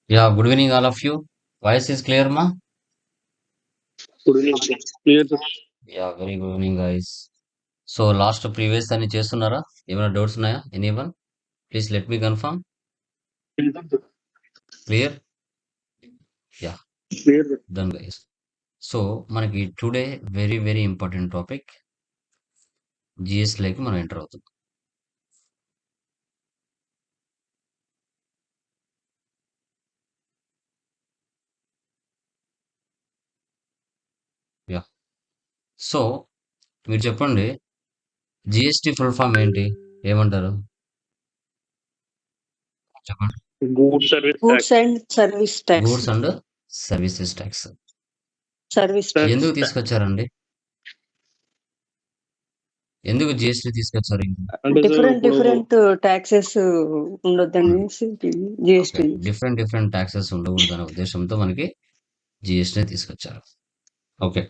Yeah, good evening, all of you. Voice is clear, ma? Good evening, sir. Clear, sir. Yeah, very good evening, guys. So last previous అని చేస్తున్నారా? ఏమైనా doubts ఉన్నాయా? Anyone? Please let me confirm. Clear? Yeah, Clear, sir. Done guys. So మనకి today very very important topic GS లోకి మనం enter అవుతాం. Yeah, so మీరు చెప్పండి, జిఎస్టి ఫుల్ ఫామ్ ఏంటి? ఏమంటారు చెప్పండి. Good service Goods tax. and service tax. Goods and services tax Service tax. Service ఎందుకు tax. తీసుకొచ్చారండి? ఎందుకు జిఎస్టి తీసుకొచ్చారు? అంటే సార్ Different ఇప్పుడు different taxes ఉండొద్దనేసి జిఎస్టి. డిఫరెంట్ ట్యాక్సెస్ ఉండకూడదు అనే ఉద్దేశంతో మనకి జిఎస్టీ తీసుకొచ్చారు. Okay,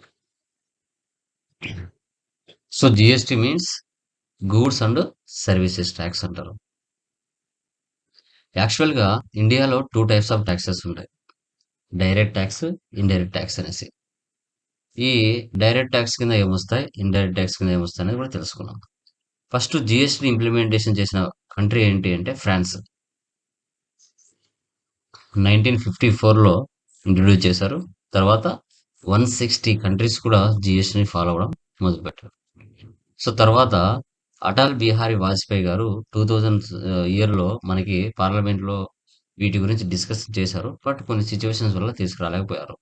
so GST means goods and services tax అంటారు. యాక్చువల్గా ఇండియాలో 2 టైప్స్ ఆఫ్ ట్యాక్సెస్ ఉంటాయి, డైరెక్ట్ ట్యాక్స్, ఇండైరెక్ట్ ట్యాక్స్ అనేసి. ఈ డైరెక్ట్ ట్యాక్స్ కింద ఏమొస్తాయి, ఇండైరెక్ట్ ట్యాక్స్ కింద ఏమొస్తాయి అనేది కూడా తెలుసుకున్నాం. ఫస్ట్ జిఎస్టీ ఇంప్లిమెంటేషన్ చేసిన కంట్రీ ఏంటి అంటే ఫ్రాన్స్. 1954లో ఇంట్రడ్యూస్ చేశారు. తర్వాత 160 కంట్రీస్ కూడా జిఎస్టీని ఫాలో అవ్వడం మొదలుపెట్టారు. సో తర్వాత అటల్ బిహారీ వాజ్పేయి గారు 2000 ఇయర్లో మనకి పార్లమెంట్లో వీటి గురించి డిస్కస్ చేశారు. బట్ కొన్ని సిచ్యువేషన్స్ వల్ల తీసుకురాలేకపోయారు.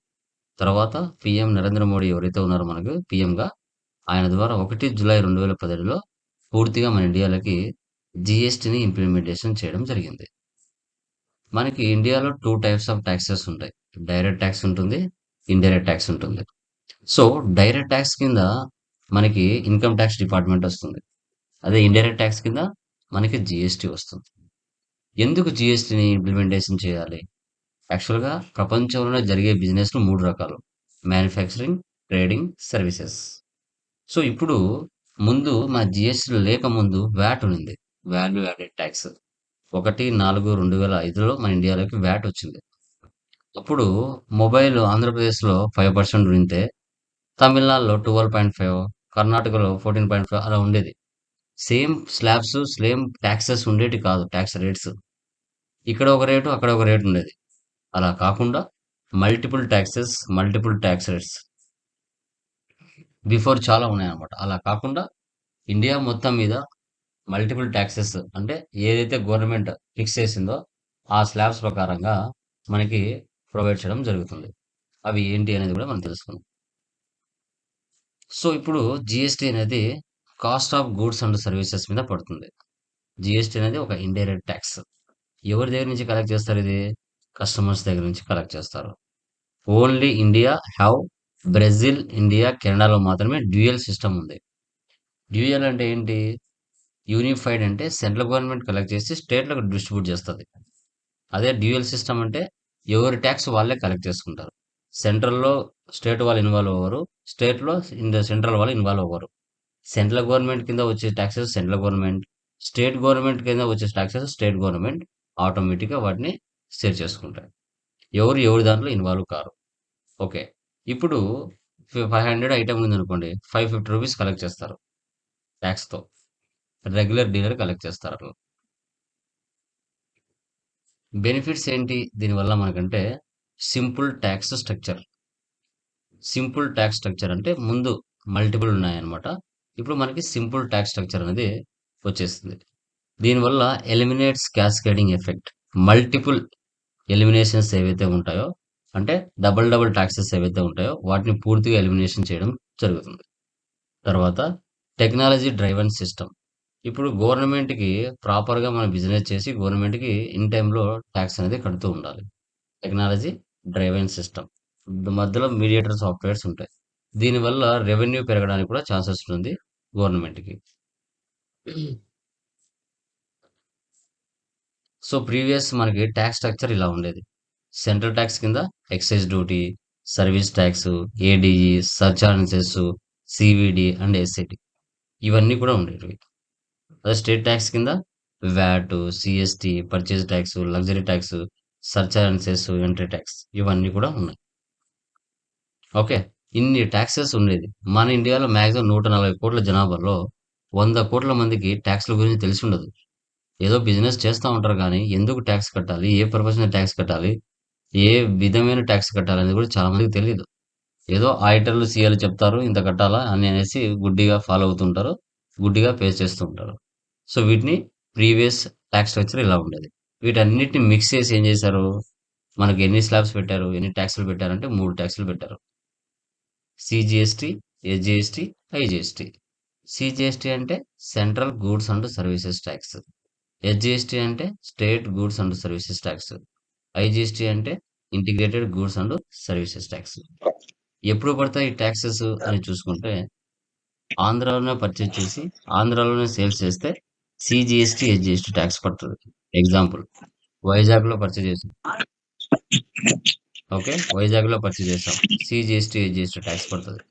తర్వాత పిఎం నరేంద్ర మోడీ ఎవరైతే ఉన్నారో మనకు పిఎంగా, ఆయన ద్వారా 1 జూలై 2017లో పూర్తిగా మన ఇండియాలోకి జిఎస్టీని ఇంప్లిమెంటేషన్ చేయడం జరిగింది. మనకి ఇండియాలో 2 టైప్స్ ఆఫ్ ట్యాక్సెస్ ఉంటాయి, డైరెక్ట్ ట్యాక్స్ ఉంటుంది, ఇండైరెక్ట్ ట్యాక్స్ ఉంటుంది. సో డైరెక్ట్ ట్యాక్స్ కింద మనకి ఇన్కమ్ ట్యాక్స్ డిపార్ట్మెంట్ వస్తుంది. అదే ఇండైరెక్ట్ ట్యాక్స్ కింద మనకి జిఎస్టీ వస్తుంది. ఎందుకు జిఎస్టీని ఇంప్లిమెంటేషన్ చేయాలి? యాక్చువల్గా ప్రపంచంలోనే జరిగే బిజినెస్లు 3 రకాలు: మ్యానుఫ్యాక్చరింగ్, ట్రేడింగ్, సర్వీసెస్. సో ఇప్పుడు ముందు మన జిఎస్టీ లేకముందు వ్యాట్ ఉంది, వాల్యూ యాడెడ్ ట్యాక్స్. 1/4/2005లో మన ఇండియాలోకి వ్యాట్ వచ్చింది. అప్పుడు మొబైల్ ఆంధ్రప్రదేశ్లో 5% ఉంటే, తమిళనాడులో 12.5, కర్ణాటకలో 14.5 అలా ఉండేది. సేమ్ స్లాబ్స్, సేమ్ ట్యాక్సెస్ ఉండేటి కాదు, ట్యాక్స్ రేట్స్. ఇక్కడ ఒక రేటు, అక్కడ ఒక రేటు ఉండేది. అలా కాకుండా multiple taxes, multiple tax rates before చాలా ఉన్నాయన్నమాట. అలా కాకుండా ఇండియా మొత్తం మీద మల్టిపుల్ ట్యాక్సెస్ అంటే ఏదైతే గవర్నమెంట్ ఫిక్స్ చేసిందో ఆ స్లాబ్స్ ప్రకారంగా మనకి ప్రొవైడ్ చేయడం జరుగుతుంది. అవి ఏంటి అనేది కూడా మనం తెలుసుకుందాం. సో ఇప్పుడు జిఎస్టీ అనేది cost of goods and services మీద పడుతుంది. జిఎస్టీ అనేది ఒక ఇండైరెక్ట్ ట్యాక్స్. ఎవరి దగ్గర నుంచి కలెక్ట్ చేస్తారు? ఇది కస్టమర్స్ దగ్గర నుంచి కలెక్ట్ చేస్తారు. Only India have, Brazil, India, కెనడాలో మాత్రమే డ్యూయల్ సిస్టమ్ ఉంది. డ్యూయల్ అంటే ఏంటి? యూనిఫైడ్ అంటే సెంట్రల్ గవర్నమెంట్ కలెక్ట్ చేసి స్టేట్లకు డిస్ట్రిబ్యూట్ చేస్తుంది. అదే డ్యూయల్ సిస్టమ్ అంటే ఎవరి ట్యాక్స్ వాళ్ళే కలెక్ట్ చేసుకుంటారు. సెంట్రల్లో స్టేట్ వాళ్ళు ఇన్వాల్వ్ అవ్వరు, స్టేట్లో సెంట్రల్ వాళ్ళు ఇన్వాల్వ్ అవ్వరు. సెంట్రల్ గవర్నమెంట్ కింద వచ్చే taxes central government, state government కింద వచ్చే ట్యాక్సెస్ స్టేట్ గవర్నమెంట్ ఆటోమేటిక్గా వాటిని షేర్ చేసుకుంటాయి. ఎవరి దాంట్లో ఇన్వాల్వ్ కారు. ఓకే, ఇప్పుడు 500 ఐటమ్ ఉందనుకోండి, 550 రూపీస్ కలెక్ట్ చేస్తారు ట్యాక్స్తో. రెగ్యులర్ డీలర్ కలెక్ట్ చేస్తారు అట్లా. బెనిఫిట్స్ ఏంటి దీనివల్ల మనకంటే? Simple tax structure. Simple tax structure అంటే ముందు మల్టిపుల్ ఉన్నాయన్నమాట. ఇప్పుడు మనకి సింపుల్ ట్యాక్స్ స్ట్రక్చర్ అనేది వచ్చేస్తుంది. దీనివల్ల eliminates cascading effect. Multiple eliminations ఏవైతే ఉంటాయో, అంటే డబుల్ ట్యాక్సెస్ ఏవైతే ఉంటాయో వాటిని పూర్తిగా ఎలిమినేషన్ చేయడం జరుగుతుంది. తర్వాత టెక్నాలజీ డ్రైవన్ సిస్టమ్. ఇప్పుడు గవర్నమెంట్కి ప్రాపర్గా మనం బిజినెస్ చేసి గవర్నమెంట్కి ఇన్ టైంలో ట్యాక్స్ అనేది కడుతూ ఉండాలి. Technology driven system. మధ్యలో మీడియేటర్ సాఫ్ట్వేర్స్ ఉంటాయి. దీనివల్ల రెవెన్యూ పెరగడానికి కూడా ఛాన్సెస్ ఉంటుంది గవర్నమెంట్కి. సో ప్రీవియస్ మనకి ట్యాక్స్ స్ట్రక్చర్ ఇలా ఉండేది. సెంట్రల్ ట్యాక్స్ కింద excise duty, service tax, ADE, surcharges, CVD and SIT. ఇవన్నీ కూడా ఉండేటివి. అదే స్టేట్ ట్యాక్స్ కింద VAT, CST, purchase tax, luxury tax, surcharge and cess, entry tax ఇవన్నీ కూడా ఉన్నాయి. ఓకే. ఇన్ని ట్యాక్సెస్ ఉండేది. మన ఇండియాలో మాక్సిమం 140 కోట్ల జనాభాలో 100 కోట్ల మందికి ట్యాక్స్‌ల గురించి తెలిసి ఉండదు. ఏదో బిజినెస్ చేస్తా ఉంటారు గానీ, ఎందుకు ట్యాక్స్ కట్టాలి? ఏ పర్పస్ మీద ట్యాక్స్ కట్టాలి? ఏ విధమైన ట్యాక్స్ కట్టాలనేది కూడా చాలా మందికి తెలీదు. ఏదో ఆడిటర్లు, సీఏలు చెప్తారు ఇంత కట్టాలా అని అనేసి గుడ్డిగా ఫాలో అవుతుంటారు. గుడ్డిగా పే చేస్తూ ఉంటారు. సో, వీటిని ప్రీవియస్ ట్యాక్స్ స్ట్రక్చర్ ఇలా ఉండేది. వీటన్నిటిని మిక్స్ చేసి ఏం చేశారు? మనకి ఎన్ని స్లాబ్స్ పెట్టారు? ఎన్ని ట్యాక్స్‌లు పెట్టారంటే 3 ట్యాక్స్‌లు పెట్టారు. CGST, SGST, IGST. సీజీఎస్టీ అంటే central goods and services tax. SGST అంటే state goods and services tax. IGST అంటే integrated goods and services tax. ఎప్పుడు పడతాయి ఈ ట్యాక్సెస్ అని చూసుకుంటే, ఆంధ్రాలోనే పర్చేజ్ చేసి ఆంధ్రాలోనే సేల్స్ చేస్తే సీజీఎస్టీ, ఎస్జీఎస్టీ ట్యాక్స్ పడుతుంది. ఎగ్జాంపుల్ వైజాగ్లో పర్చేజ్ చేసాం. ఓకే, వైజాగ్లో పర్చేజ్ చేసాం, సీజీఎస్టీ, ఎస్జీఎస్టీ ట్యాక్స్ పడుతుంది.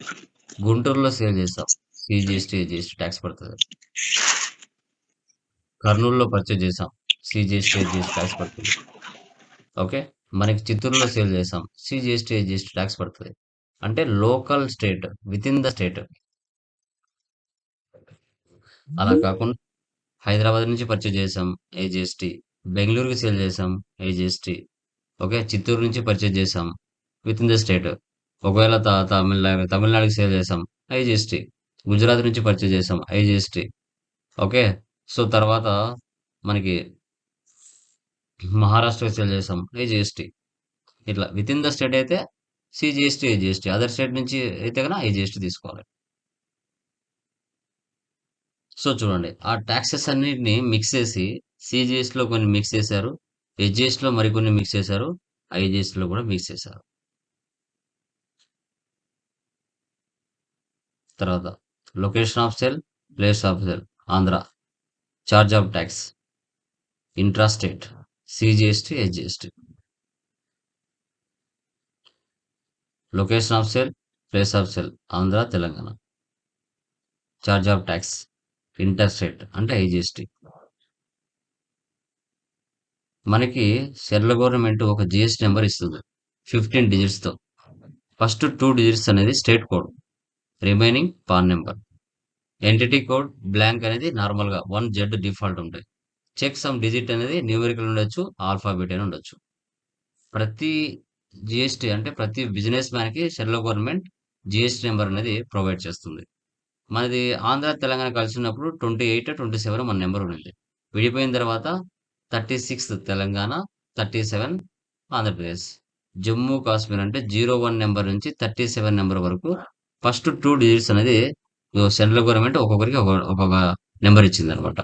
గుంటూరులో సేల్ చేస్తాం, సీజీఎస్టీ, ఎస్జీఎస్టీ ట్యాక్స్ పడుతుంది. కర్నూలులో పర్చేజ్ చేసాం, సీజీఎస్టీ, ఎస్జీఎస్టీ ట్యాక్స్ పడుతుంది. ఓకే, మనకి చిత్తూరులో సేల్ చేసాం, సీజీఎస్టీ, ఎస్జీఎస్టీ ట్యాక్స్ పడుతుంది. అంటే local state, with in the state. అలా కాకుండా హైదరాబాద్ నుంచి పర్చేజ్ చేసాం, ఏజీఎస్టీ. బెంగళూరుకి సేల్ చేసాం, ఏజీఎస్టీ. ఓకే, చిత్తూరు నుంచి పర్చేజ్ చేసాం, విత్ ఇన్ ద స్టేట్. ఒకవేళ తమిళనాడుకి సేల్ చేసాం, ఐజీఎస్టీ. గుజరాత్ నుంచి పర్చేజ్ చేసాం, ఐజీఎస్టీ. ఓకే, సో తర్వాత మనకి మహారాష్ట్రకి సేల్ చేసాం, ఐజీఎస్టీ. ఇట్లా విత్ ఇన్ ద స్టేట్ అయితే సిజిఎస్టీ, ఐజీఎస్టీ. అదర్ స్టేట్ నుంచి అయితే కనుక ఐజీఎస్టీ తీసుకోవాలి. సో చూడండి, ఆ ట్యాక్సెస్ అన్నిటిని మిక్స్ చేసి సిజిఎస్టీలో కొన్ని మిక్స్ చేశారు, హెచ్జిఎస్టీలో మరికొన్ని మిక్స్ చేశారు, ఐజీఎస్టీలో కూడా మిక్స్ చేశారు. తర్వాత location of sale, place of sale, Andhra. Charge of tax, intrastate, CGST, HGST. Location of sale, place of sale, Andhra, Telangana. Charge of tax, interstate అంటే ఐజీఎస్టీ. మనకి సెంట్రల్ గవర్నమెంట్ ఒక జిఎస్టీ నెంబర్ ఇస్తుంది 15 డిజిట్స్తో. ఫస్ట్ 2 డిజిట్స్ అనేది state code, remaining pan number. Entity code blank అనేది నార్మల్గా 1Z default ఉంటాయి. Check some digit అనేది numerical ఉండొచ్చు, ఆల్ఫాబెట్ అని ఉండొచ్చు. ప్రతి జిఎస్టీ అంటే ప్రతి బిజినెస్ మ్యాన్కి సెంట్రల్ గవర్నమెంట్ జిఎస్టీ నెంబర్ అనేది ప్రొవైడ్ చేస్తుంది. మనది ఆంధ్ర తెలంగాణ కలిసినప్పుడు 28, 27 మన నెంబర్ ఉంది. విడిపోయిన తర్వాత 36 తెలంగాణ, 37 ఆంధ్రప్రదేశ్. జమ్మూ కాశ్మీర్ అంటే 01 నెంబర్ నుంచి 37 నెంబర్ వరకు ఫస్ట్ 2 డిజిట్స్ అనేది సెంట్రల్ గవర్నమెంట్ ఒక్కొక్కరికి ఒక్కొక్క నెంబర్ ఇచ్చింది అనమాట.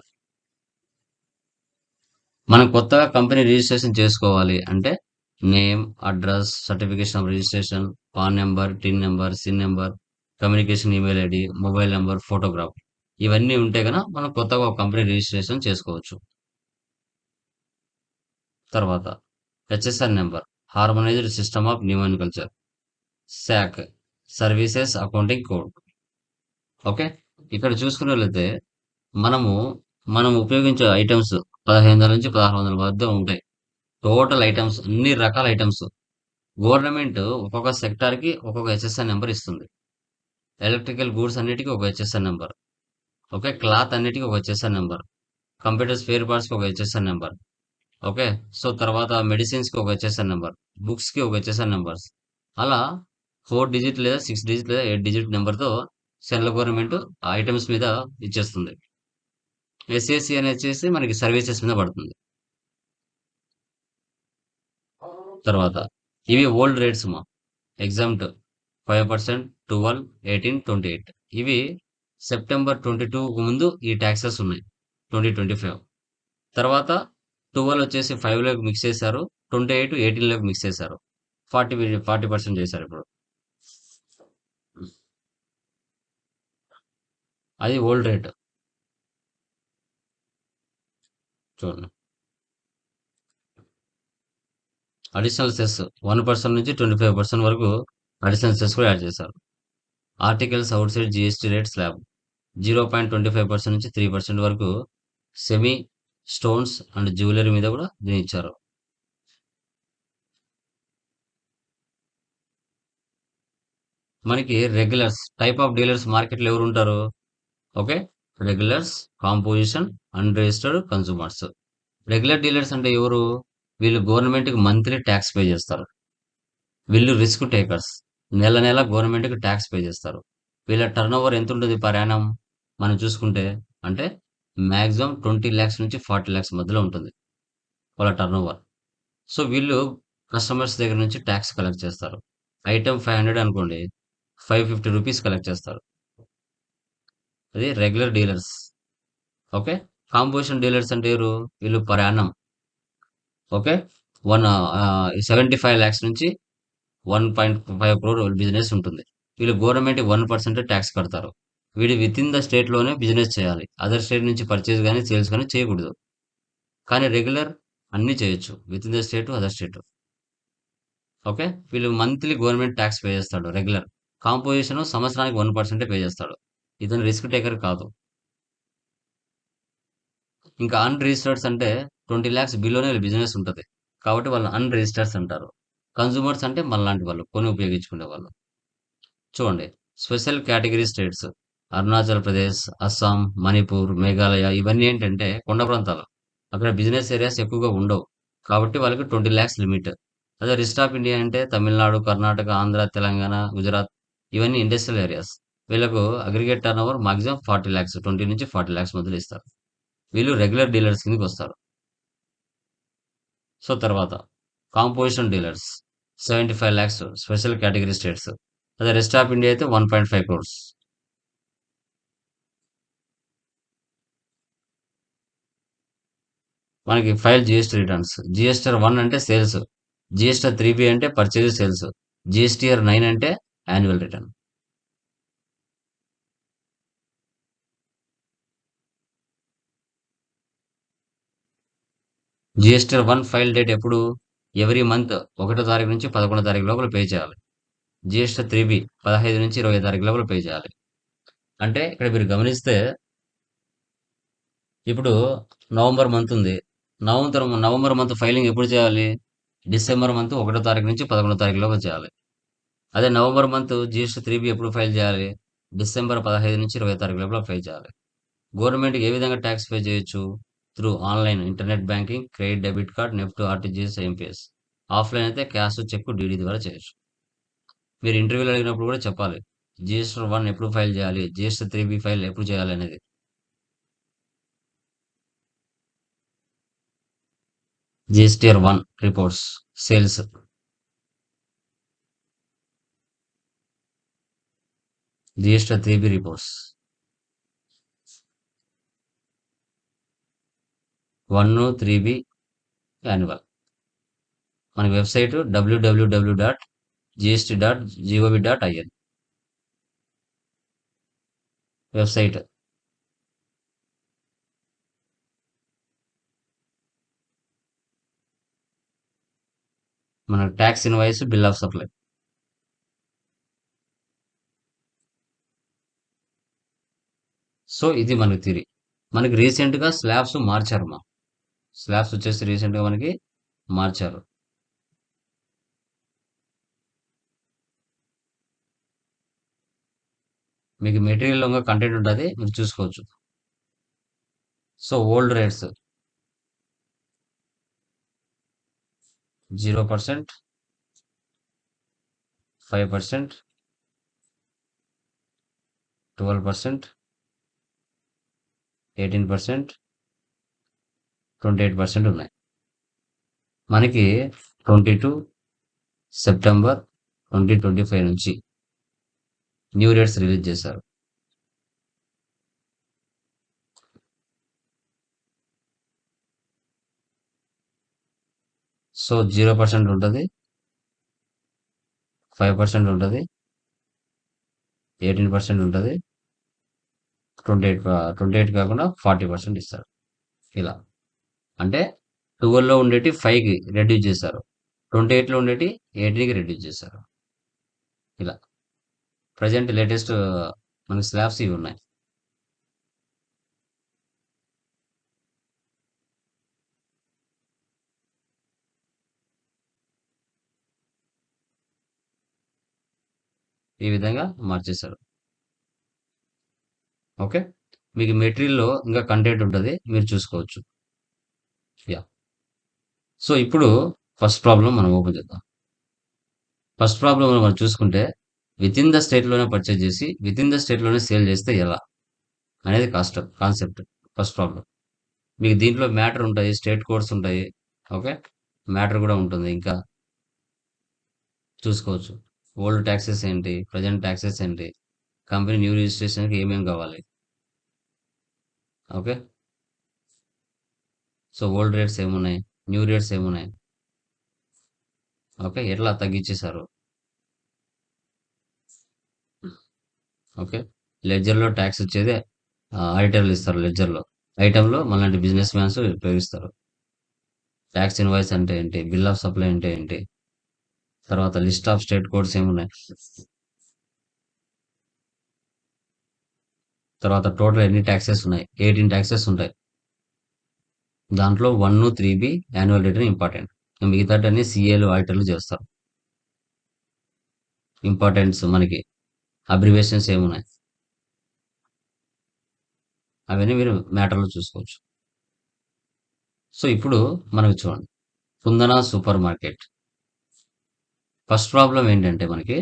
మనం కొత్తగా కంపెనీ రిజిస్ట్రేషన్ చేసుకోవాలి అంటే name, address, certification of registration, PAN number, TIN number, CIN number, communication email ID, mobile number, photograph ఇవన్నీ ఉంటే కనుక మనం కొత్తగా ఒక కంపెనీ రిజిస్ట్రేషన్ చేసుకోవచ్చు. తర్వాత HSR number, harmonised system of nomenclature. SAC, services accounting code. Okay, ఇక్కడ చూసుకున్నట్లయితే మనము మనం ఉపయోగించే ఐటమ్స్ 1500 నుంచి 1600 వద్ద ఉంటాయి. టోటల్ ఐటమ్స్, అన్ని రకాల ఐటమ్స్. గవర్నమెంట్ ఒక్కొక్క సెక్టార్కి ఒక్కొక్క హెచ్ఎస్ఆర్ నెంబర్ ఇస్తుంది. ఎలక్ట్రికల్ గూడ్స్ అన్నిటికీ ఒక హెచ్ఎస్ఆర్ నెంబర్. ఓకే, క్లాత్ అన్నిటికీ ఒక హెచ్ఎస్ఆర్ నెంబర్. కంప్యూటర్ స్పేర్ పార్ట్స్కి ఒక హెచ్ఎస్ఆర్ నెంబర్. ఓకే, సో తర్వాత మెడిసిన్స్కి ఒక హెచ్ఎస్ఆర్ నెంబర్, బుక్స్కి ఒక హెచ్ఎస్ఆర్ నెంబర్స్. అలా 4 డిజిట్ లేదా 6 డిజిట్ లేదా 8 డిజిట్ నెంబర్తో సెంట్రల్ గవర్నమెంట్ ఐటమ్స్ మీద ఇచ్చేస్తుంది. ఎస్ఎస్సి అని వచ్చేసి మనకి సర్వీసెస్ మీద పడుతుంది. తర్వాత ఇవి ఓల్డ్ రేట్స్ మా ఎగ్జామ్ట్ 5%, 12, 18, 28. ఇవి సెప్టెంబర్ 22 ముందు ఈ ట్యాక్సెస్ ఉన్నాయి 2025. తర్వాత 12 వచ్చేసి 5లోకి మిక్స్ చేశారు, 28, 18లోకి మిక్స్ చేశారు, 40% చేశారు ఇప్పుడు. అది ఓల్డ్ రేట్ చూడండి. అడిషనల్ సెస్ 1% నుంచి 25% వరకు అడిషనల్ సెస్ కూడా యాడ్ చేశారు. Articles out side GST rate slab 0.25% నుంచి 3% వరకు సెమీ స్టోన్స్ అండ్ జ్యువెలరీ మీద కూడా దీని ఇచ్చారు. మనకి రెగ్యులర్స్ టైప్ ఆఫ్ డీలర్స్ మార్కెట్లో ఎవరు ఉంటారు? Okay, regulars, composition, unregistered consumers. Regular dealers అంటే ఎవరు? వీళ్ళు గవర్నమెంట్కి మంత్లీ ట్యాక్స్ పే చేస్తారు. వీళ్ళు రిస్క్ టేకర్స్. నెల నెల గవర్నమెంట్కి ట్యాక్స్ పే చేస్తారు. వీళ్ళ టర్న్ ఓవర్ ఎంత ఉంటుంది పర్ యానం మనం చూసుకుంటే? అంటే మ్యాక్సిమం 20 lakhs నుంచి 40 lakhs మధ్యలో ఉంటుంది వాళ్ళ టర్న్ ఓవర్. సో వీళ్ళు కస్టమర్స్ దగ్గర నుంచి ట్యాక్స్ కలెక్ట్ చేస్తారు. ఐటమ్ 500 అనుకోండి, 550 రూపీస్ కలెక్ట్ చేస్తారు. అది regular dealers. Okay, composition dealers అంటే ఎవరు? వీళ్ళు పర్ యానం ఓకే 75 lakhs నుంచి 1.5 crore బిజినెస్ ఉంటుంది. వీళ్ళు గవర్నమెంట్ 1% ట్యాక్స్ కడతారు. వీడు విత్ ఇన్ ద స్టేట్ లోనే బిజినెస్ చేయాలి. అదర్ స్టేట్ నుంచి పర్చేస్ కానీ సేల్స్ కానీ చేయకూడదు. కానీ రెగ్యులర్ అన్ని చేయొచ్చు with in the state, other state. Okay, వీళ్ళు మంత్లీ గవర్నమెంట్ ట్యాక్స్ పే చేస్తాడు రెగ్యులర్. కాంపోజిషన్ సంవత్సరానికి 1% పే చేస్తాడు. ఇతను రిస్క్ టేకర్ కాదు. ఇంకా అన్రిజిస్టర్డ్స్ అంటే 20 lakhs బిలోనే బిజినెస్ ఉంటుంది కాబట్టి వాళ్ళు అన్రిజిస్టర్స్ అంటారు. కన్సూమర్స్ అంటే మనలాంటి వాళ్ళు కొని ఉపయోగించుకునే వాళ్ళు. చూడండి, special category states Arunachal Pradesh, Assam, Manipur, Meghalaya ఇవన్నీ ఏంటంటే కొండ ప్రాంతాలు. అక్కడ బిజినెస్ ఏరియాస్ ఎక్కువగా ఉండవు కాబట్టి వాళ్ళకి 20 lakhs లిమిట్. అదే రిస్ట్ ఆఫ్ ఇండియా అంటే తమిళనాడు, కర్ణాటక, ఆంధ్ర, తెలంగాణ, గుజరాత్ ఇవన్నీ ఇండస్ట్రియల్ ఏరియాస్. వీళ్ళకు aggregate turn over maximum 40 lakhs, 20 నుంచి 40 lakhs మధ్యలో ఇస్తారు. వీళ్ళు రెగ్యులర్ డీలర్స్ కిందకి వస్తారు. సో తర్వాత composition dealers 75 lakhs special category states. అదే రెస్ట్ ఆఫ్ ఇండియా అయితే 1.5 crores. మనకి ఫైల్ జిఎస్టీ రిటర్న్స్. జిఎస్టీఆర్ 1 అంటే సేల్స్, జిఎస్టీఆర్ 3B అంటే పర్చేజ్ సేల్స్, జిఎస్టీఆర్ 9 అంటే annual return. GSTR 1 file date ఎప్పుడు? ఎవ్రీ మంత్ 1వ తారీఖు నుంచి 11వ తారీఖు లోపల పే చేయాలి. జిఎస్టీఆర్ 3B 15 నుంచి 20 తారీఖు లోపల పే చేయాలి. అంటే ఇక్కడ మీరు గమనిస్తే ఇప్పుడు నవంబర్ మంత్ ఉంది. నవంబర్ మంత్ ఫైలింగ్ ఎప్పుడు చేయాలి? డిసెంబర్ మంత్ 1వ తారీఖు నుంచి 11వ తారీఖు లోపల చేయాలి. అదే నవంబర్ మంత్ జిఎస్టీ 3B ఎప్పుడు ఫైల్ చేయాలి? డిసెంబర్ 15 నుంచి 20 తారీఖు లోపల ఫైల్ చేయాలి. గవర్నమెంట్కి ఏ విధంగా ట్యాక్స్ పే చేయొచ్చు? Through online, internet banking, credit debit card, NEFT, RTGS, IMPS. Offline అయితే క్యాష్, చెక్, డీడీ ద్వారా చేయొచ్చు. మీరు ఇంటర్వ్యూలో అడిగినప్పుడు కూడా చెప్పాలి జిఎస్టీ 1 ఎప్పుడు ఫైల్ చేయాలి, జిఎస్టీ 3B ఫైల్ ఎప్పుడు చేయాలి అనేది. GSTR 1 reports sales. GSTR 3B reports 1, 3B annual. మన వెబ్సైట్ www.gst.gov.in వెబ్సైట్. మన tax invoice, bill of supply. So ఇది మనకి థియరీ. మనకి రీసెంట్ గా స్లాబ్స్ మార్చారు. స్లాబ్స్ వచ్చేసి రీసెంట్ గా మనకి మార్చారు. మీకు మెటీరియల్ లో కంటెంట్ ఉంటుంది, మీరు చూసుకోవచ్చు. సో ఓల్డ్ రేట్స్ 0%, 5%, 12%, 18%, 28% ఉన్నాయి. మనకి 22 సెప్టెంబర్ 2025 నుంచి న్యూ రేట్స్ రిలీజ్ చేశారు. సో 0% ఉంటుంది, 5% ఉంటుంది, 18% ఉంటుంది, 28 కాకుండా 40% ఇస్తారు. ఇలా అంటే 12లో ఉండేటి 5కి రెడ్యూస్ చేశారు, 28లో ఉండేటి 18కి రెడ్యూస్ చేశారు. ఇలా ప్రజెంట్ లేటెస్ట్ మనకి స్లాబ్స్ ఇవి ఉన్నాయి. ఈ విధంగా మార్చేశారు. ఓకే. మీకు మెటీరియల్‌లో ఇంకా కంటెంట్ ఉంటది. మీరు చూసుకోవచ్చు. యాహ్! సో, ఇప్పుడు ఫస్ట్ ప్రాబ్లమ్ మనం ఓపెన్ చేద్దాం. ఫస్ట్ ప్రాబ్లమ్‌లో మనం చూసుకుంటే వితిన్ ద స్టేట్‌లోనే పర్చేజ్ చేసి, వితిన్ ద స్టేట్‌లోనే సేల్ చేస్తే ఎలా? అనేది కాన్సెప్ట్. First problem. మీకు దీంట్లో మ్యాటర్ ఉంటాయి. స్టేట్ కోడ్స్ ఉంటాయి. ఓకే. మ్యాటర్ కూడా ఉంటుంది. ఇంకా చూసుకోవచ్చు. ఓల్డ్ టాక్సెస్ ఏంటి? ప్రెజెంట్ టాక్సెస్ ఏంటి? కంపెనీ న్యూ రిజిస్ట్రేషన్‌కి ఏమేమి కావాలి? ఓకే. సో, ఓల్డ్ రేట్స్ ఏమున్నాయి? న్యూ రేట్స్ ఏమున్నాయి? ఓకే. ఎట్లా తగ్గించేశారు? ఓకే. లెడ్జర్‌లో టాక్స్ వచ్చేది ఆడిటర్లు ఇస్తారు లెడ్జర్‌లో. ఐటెమ్‌లో మనలాంటి బిజినెస్ మ్యాన్స్ ఉపయోగిస్తారు. టాక్స్ ఇన్వాయిస్ అంటే ఏంటి? బిల్ ఆఫ్ సప్లై అంటే ఏంటి? తర్వాత లిస్ట్ ఆఫ్ స్టేట్ కోడ్స్ ఏమున్నాయి? తర్వాత టోటల్ ఎన్ని టాక్సెస్ ఉన్నాయి? 18 టాక్సెస్ ఉంటాయి. దాంట్లో 1, 3బి యాన్యువల్ రిటర్న్ ఇంపార్టెంట్. మిగతాటన్ని సీఏలు, ఆడిటర్లు చేస్తారు. ఇంపార్టెంట్స్ మనకి అబ్రివేషన్స్ ఏమున్నాయి? అవన్నీ మీరు మ్యాటర్‌లో చూసుకోవచ్చు. సో, ఇప్పుడు మనకి చూడండి. కుందన సూపర్ మార్కెట్. ఫస్ట్ ప్రాబ్లమ్ ఏంటంటే మనకి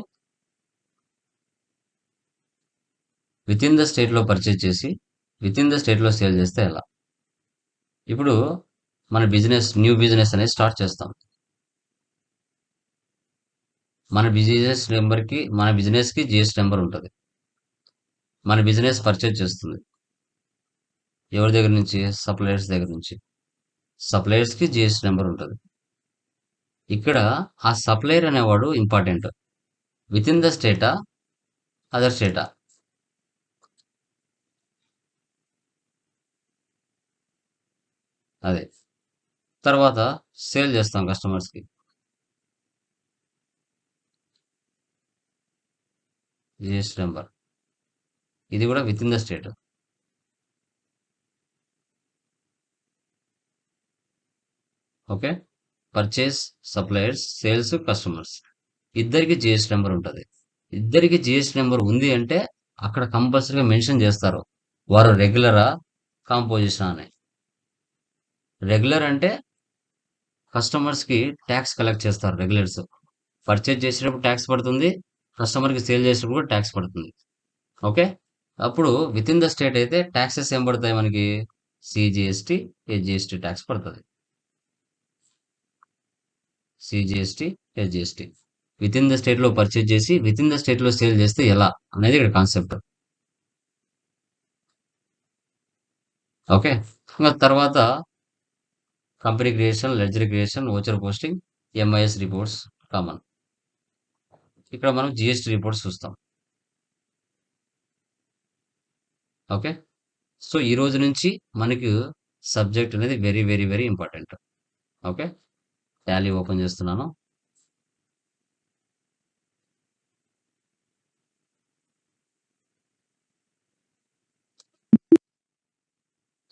వితిన్ ద స్టేట్‌లో పర్చేజ్ చేసి, వితిన్ ద స్టేట్‌లో సేల్ చేస్తే ఎలా? ఇప్పుడు మన న్యూ బిజినెస్ అనేది స్టార్ట్ చేస్తాం. మన బిజినెస్‌కి జీఎస్టీ నంబర్ ఉంటది. మన బిజినెస్ పర్చేజ్ చేస్తుంది. ఎవరి దగ్గర నుంచి? సప్లయర్స్ దగ్గర నుంచి. సప్లయర్స్‌కి జీఎస్టీ నంబర్ ఉంటది. ఇక్కడ ఆ సప్లయర్ అనేవాడు ఇంపార్టెంట్. వితిన్ ద స్టేటా? అదర్ స్టేటా? అదే. తర్వాత సేల్ చేస్తాం కస్టమర్స్‌కి. GST number. ఇది కూడా within the state. Okay. Purchase, suppliers, sales, customers. ఇద్దరికి జీఎస్టీ నంబర్ ఉంటది. ఇద్దరికి జీఎస్టీ నంబర్ ఉంది అంటే అక్కడ కంపల్సరీగా మెన్షన్ చేస్తారు. వారు రెగ్యులరా? కాంపోజిషనా అని. రెగ్యులర్ అంటే కస్టమర్స్‌కి టాక్స్ కలెక్ట్ చేస్తారు రెగ్యులర్స్. పర్చేజ్ చేసేటప్పుడు టాక్స్ పడుతుంది. కస్టమర్‌కి సేల్ చేసేటప్పుడు కూడా టాక్స్ పడుతుంది. ఓకే. అప్పుడు వితిన్ ద స్టేట్ అయితే టాక్సెస్ ఏం పడతాయి మనకి? సీజీఎస్టీ, ఎస్జీఎస్టీ టాక్స్ పడతది. CGST, SGST. వితిన్ ద స్టేట్‌లో పర్చేజ్ చేసి, వితిన్ ద స్టేట్‌లో సేల్ చేస్తే ఎలా? అనేది ఇక్కడ కాన్సెప్ట్. ఓకే. ఇంక తర్వాత company creation, ledger creation, voucher posting, MIS reports common. ఇక్కడ మనం జీఎస్టీ రిపోర్ట్స్ చూస్తాం. ఓకే. సో, ఈ రోజు నుంచి మనకు సబ్జెక్ట్ అనేది very, very, very important. Okay. Tally open చేస్తున్నాను.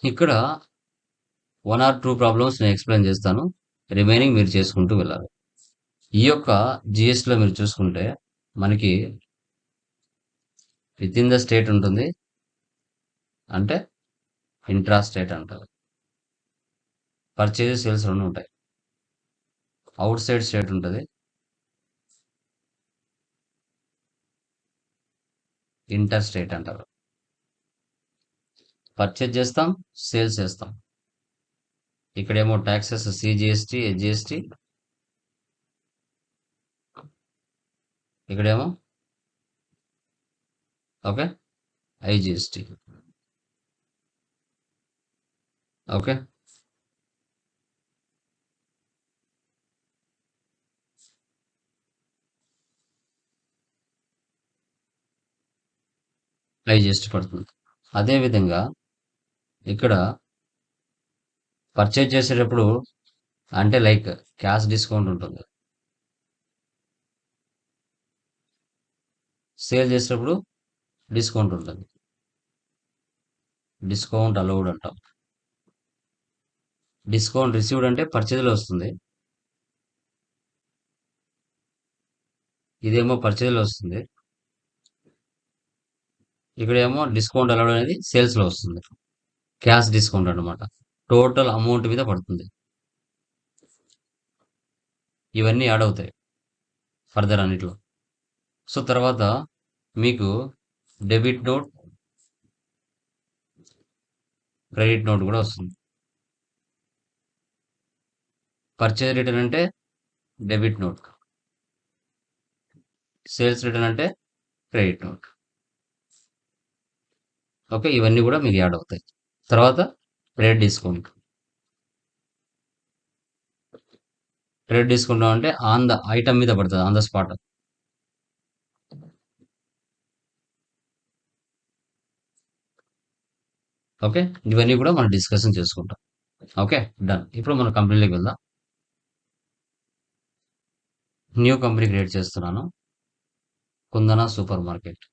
ఇక్కడ 1 ఆర్ 2 ప్రాబ్లమ్స్ నేను ఎక్స్‌ప్లెయిన్ చేస్తాను. రిమైనింగ్ మీరు చేసుకుంటూ వెళ్ళాలి. ఈ యొక్క జీఎస్టీలో మీరు చూసుకుంటే మనకి వితిన్ ద స్టేట్ ఉంటుంది. అంటే ఇంట్రా స్టేట్ అంటారు. పర్చేజ్, సేల్స్ 2 ఉంటాయి. ఔట్ సైడ్ స్టేట్ ఉంటది. ఇంటర్ స్టేట్ అంటారు. పర్చేజ్ చేస్తాం, సేల్స్ చేస్తాం. ఇక్కడేమో టాక్సెస్ సీజీఎస్టీ, ఎస్జీఎస్టీ. ఇక్కడేమో ఓకే ఐజీఎస్టీ. ఓకే. ఐజీఎస్టీ పడుతుంది. అదే విధంగా ఇక్కడ పర్చేజ్ చేసేటప్పుడు అంటే లైక్ క్యాష్ డిస్కౌంట్ ఉంటుంది. సేల్ చేసేటప్పుడు డిస్కౌంట్ ఉంటుంది. డిస్కౌంట్ అలౌడ్ అంటాం. డిస్కౌంట్ రిసీవ్డ్ అంటే పర్చేజ్‌లో వస్తుంది. ఇదేమో పర్చేజ్‌లో వస్తుంది. ఇక్కడ ఏమో డిస్కౌంట్ అలౌడ్ అనేది సేల్స్ లో వస్తుంది. క్యాష్ డిస్కౌంట్ అన్నమాట. టోటల్ అమౌంట్ మీద పడుతుంది. ఇవన్నీ యాడ్ అవుతాయి ఫర్దర్ అన్నిట్లో. సో తర్వాత మీకు డెబిట్ నోట్, క్రెడిట్ నోట్ కూడా వస్తుంది. పర్చేజ్ రిటర్న్ అంటే డెబిట్ నోట్, సేల్స్ రిటర్న్ అంటే క్రెడిట్ నోట్. ఓకే, ఇవన్నీ కూడా మీకు యాడ్ అవుతాయి. తర్వాత క్రెడిట్ డిస్కౌంట్. క్రెడిట్ డిస్కౌంట్ అంటే ఆన్ ద ఐటమ్ మీద పడుతుంది, ఆన్ ద స్పాట్. ఓకే, ఇవన్నీ కూడా మనం డిస్కషన్ చేసుకుంటాం. Okay, done. ఇప్పుడు మన కంపెనీలోకి వెళ్దాం. న్యూ కంపెనీ క్రియేట్ చేస్తున్నాను, కుందన సూపర్ మార్కెట్.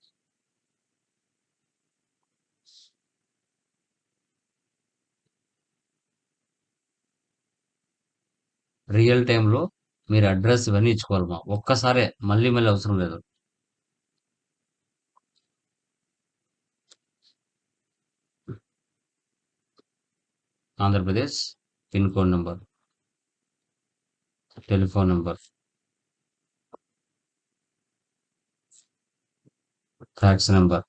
రియల్ టైంలో మీరు అడ్రస్ ఇవన్నీ ఇచ్చుకోవాలి. మా ఒక్కసారే, మళ్ళీ మళ్ళీ అవసరం లేదు. Andhra Pradesh, pin code number, telephone number, fax number.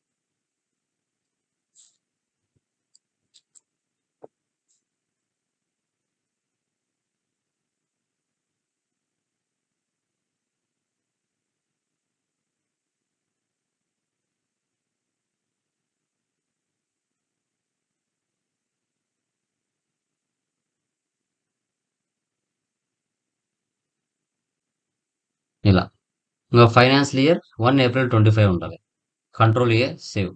ఇలా ఇంకా ఫైనాన్షియల్ ఇయర్ 1 ఏప్రిల్ 25 ఉండాలి. Control A, save.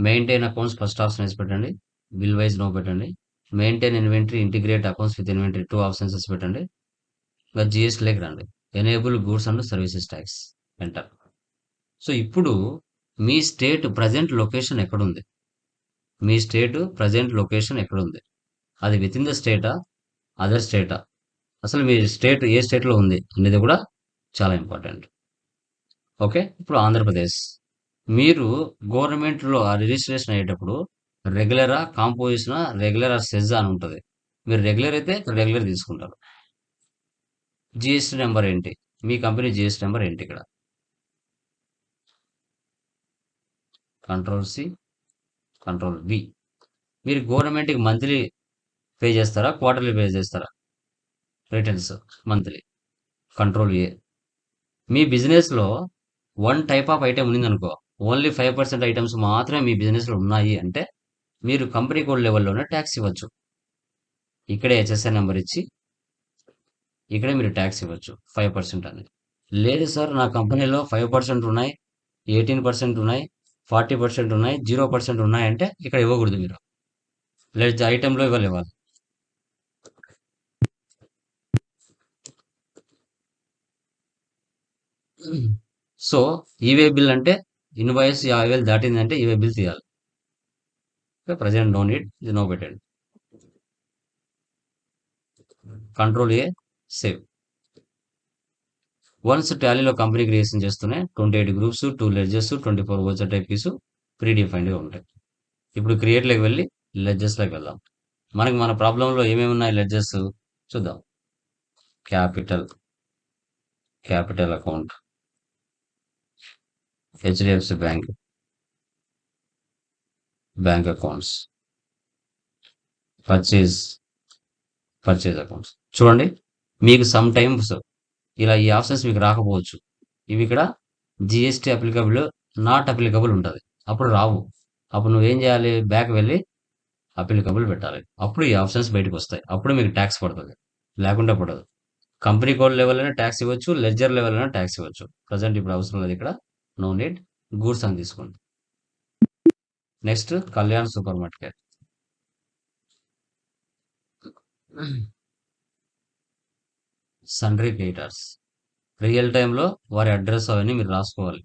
Maintain accounts first option వేసి పెట్టండి. బిల్ వైజ్ నో పెట్టండి. Maintain inventory, integrate accounts with inventory 2 options పెట్టండి. ఇంకా జిఎస్టీలోకి రండి. Enable goods and services tax, enter. So ఇప్పుడు మీ స్టేట్ ప్రజెంట్ లొకేషన్ ఎక్కడుంది? మీ స్టేట్ ప్రజెంట్ లొకేషన్ ఎక్కడుంది? అది విత్ ఇన్ ద స్టేటా, అదర్ స్టేటా? అసలు మీ స్టేట్ ఏ స్టేట్లో ఉంది అనేది కూడా చాలా ఇంపార్టెంట్. ఓకే, ఇప్పుడు ఆంధ్రప్రదేశ్. మీరు గవర్నమెంట్లో రిజిస్ట్రేషన్ అయ్యేటప్పుడు రెగ్యులరా, కాంపోజిషనా, రెగ్యులర్ ఆర్ సెజ్ అని ఉంటుంది. మీరు రెగ్యులర్ అయితే రెగ్యులర్ తీసుకుంటారు. జిఎస్టీ నెంబర్ ఏంటి? మీ కంపెనీ జిఎస్టీ నెంబర్ ఏంటి? ఇక్కడ కంట్రోల్ సి, కంట్రోల్ వి. మీరు గవర్నమెంట్కి మంత్లీ పే చేస్తారా, క్వార్టర్లీ పే చేస్తారా? Returns monthly. Control A. మీ బిజినెస్లో వన్ టైప్ ఆఫ్ ఐటమ్ ఉందనుకో, ఓన్లీ 5% ఐటమ్స్ మాత్రమే మీ బిజినెస్లో ఉన్నాయి అంటే మీరు కంపెనీ కోడ్ లెవెల్లోనే ట్యాక్స్ ఇవ్వచ్చు. ఇక్కడే హెచ్ఎస్ఐ నెంబర్ ఇచ్చి ఇక్కడే మీరు ట్యాక్స్ ఇవ్వచ్చు 5% అని. లేదు సార్, నా కంపెనీలో 5% ఉన్నాయి, 18% ఉన్నాయి, 40% ఉన్నాయి, 0% ఉన్నాయి అంటే ఇక్కడ ఇవ్వకూడదు మీరు. లేదు, ఐటెంలో ఇవ్వాలి. సో ఈవే బిల్ అంటే ఇన్వాయిస్ 50,000 దాటిందంటే ఈవే బిల్ తీయాలి. ప్రజెంట్ నో నీడ్, ఇది నో పెట్టండి. Control A, save. వన్స్ టాలీలో కంపెనీ క్రియేషన్ చేస్తూనే 28 groups, 2 ledgers, 24 voucher type keys pre డిఫైన్డ్గా ఉంటాయి. ఇప్పుడు క్రియేట్లోకి వెళ్ళి లెడ్జెస్లోకి వెళ్దాం. మనకి మన ప్రాబ్లంలో ఏమేమి ఉన్నాయి లెడ్జెస్ చూద్దాం. Capital, capital account, HDFC bank, bank accounts, purchase, purchase accounts. చూడండి, మీకు సమ్ టైమ్స్ ఇలా ఈ ఆప్షన్స్ మీకు రాకపోవచ్చు. ఇవి ఇక్కడ జిఎస్టీ అప్లికబుల్, నాట్ అప్లికబుల్ ఉంటుంది. అప్పుడు రావు. అప్పుడు నువ్వేం చేయాలి? బ్యాక్ వెళ్ళి అప్లికబుల్ పెట్టాలి. అప్పుడు ఈ ఆప్షన్స్ బయటకు వస్తాయి. అప్పుడు మీకు ట్యాక్స్ పడుతుంది, లేకుంటే పడదు. కంపెనీ కోడ్ లెవెల్లోనే ట్యాక్స్ ఇవ్వచ్చు, లెడ్జర్ లెవెల్లోనే ట్యాక్స్ ఇవ్వచ్చు. ప్రజెంట్ ఇప్పుడు అవసరం లేదు. ఇక్కడ నో నీడ్, గూడ్స్ అని తీసుకోండి. Next Kalyan super market. Sundry creditors. Real టైంలో వారి అడ్రస్ అవన్నీ మీరు రాసుకోవాలి.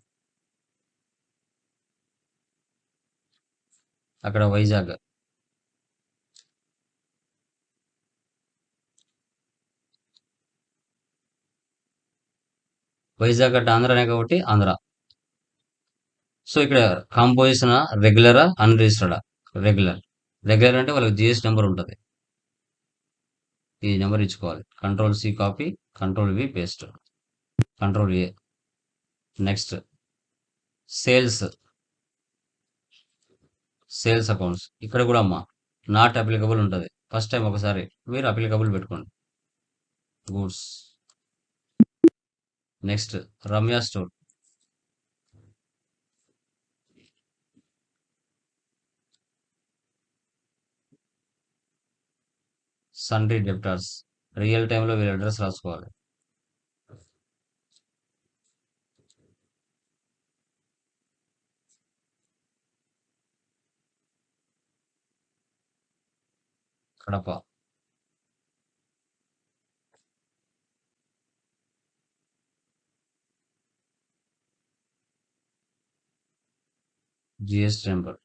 అక్కడ వైజాగ్, వైజాగ్ అంటే ఆంధ్రానే కాబట్టి ఆంధ్ర. సో ఇక్కడ కాంపోజిషన్ రెగ్యులరా అన్రిజిస్టర్డా? రెగ్యులర్. రెగ్యులర్ అంటే వాళ్ళకి జిఎస్టీ నెంబర్ ఉంటుంది. ఈ నెంబర్ ఇచ్చుకోవాలి. Control C copy, control V paste, control A. Next sales, sales accounts. ఇక్కడ కూడా అమ్మా నాట్ అప్లికబుల్ ఉంటుంది. ఫస్ట్ టైం ఒకసారి మీరు అప్లికబుల్ పెట్టుకోండి. Goods. Next Ramya store. Sundry debtors. Real టైంలో వీళ్ళ అడ్రస్ రాసుకోవాలి. Kadapa. GST number.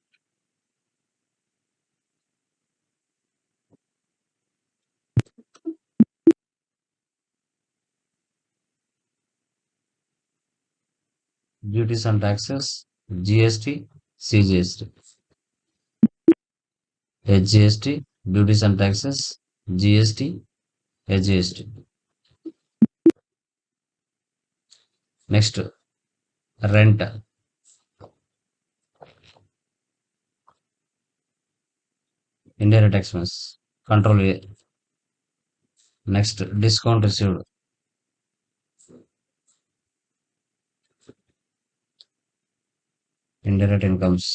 Duties and taxes, GST, CGST. HGST, duties and taxes, GST, HGST. Next rent. Indirect expense, control A. Next discount received. Indirect incomes.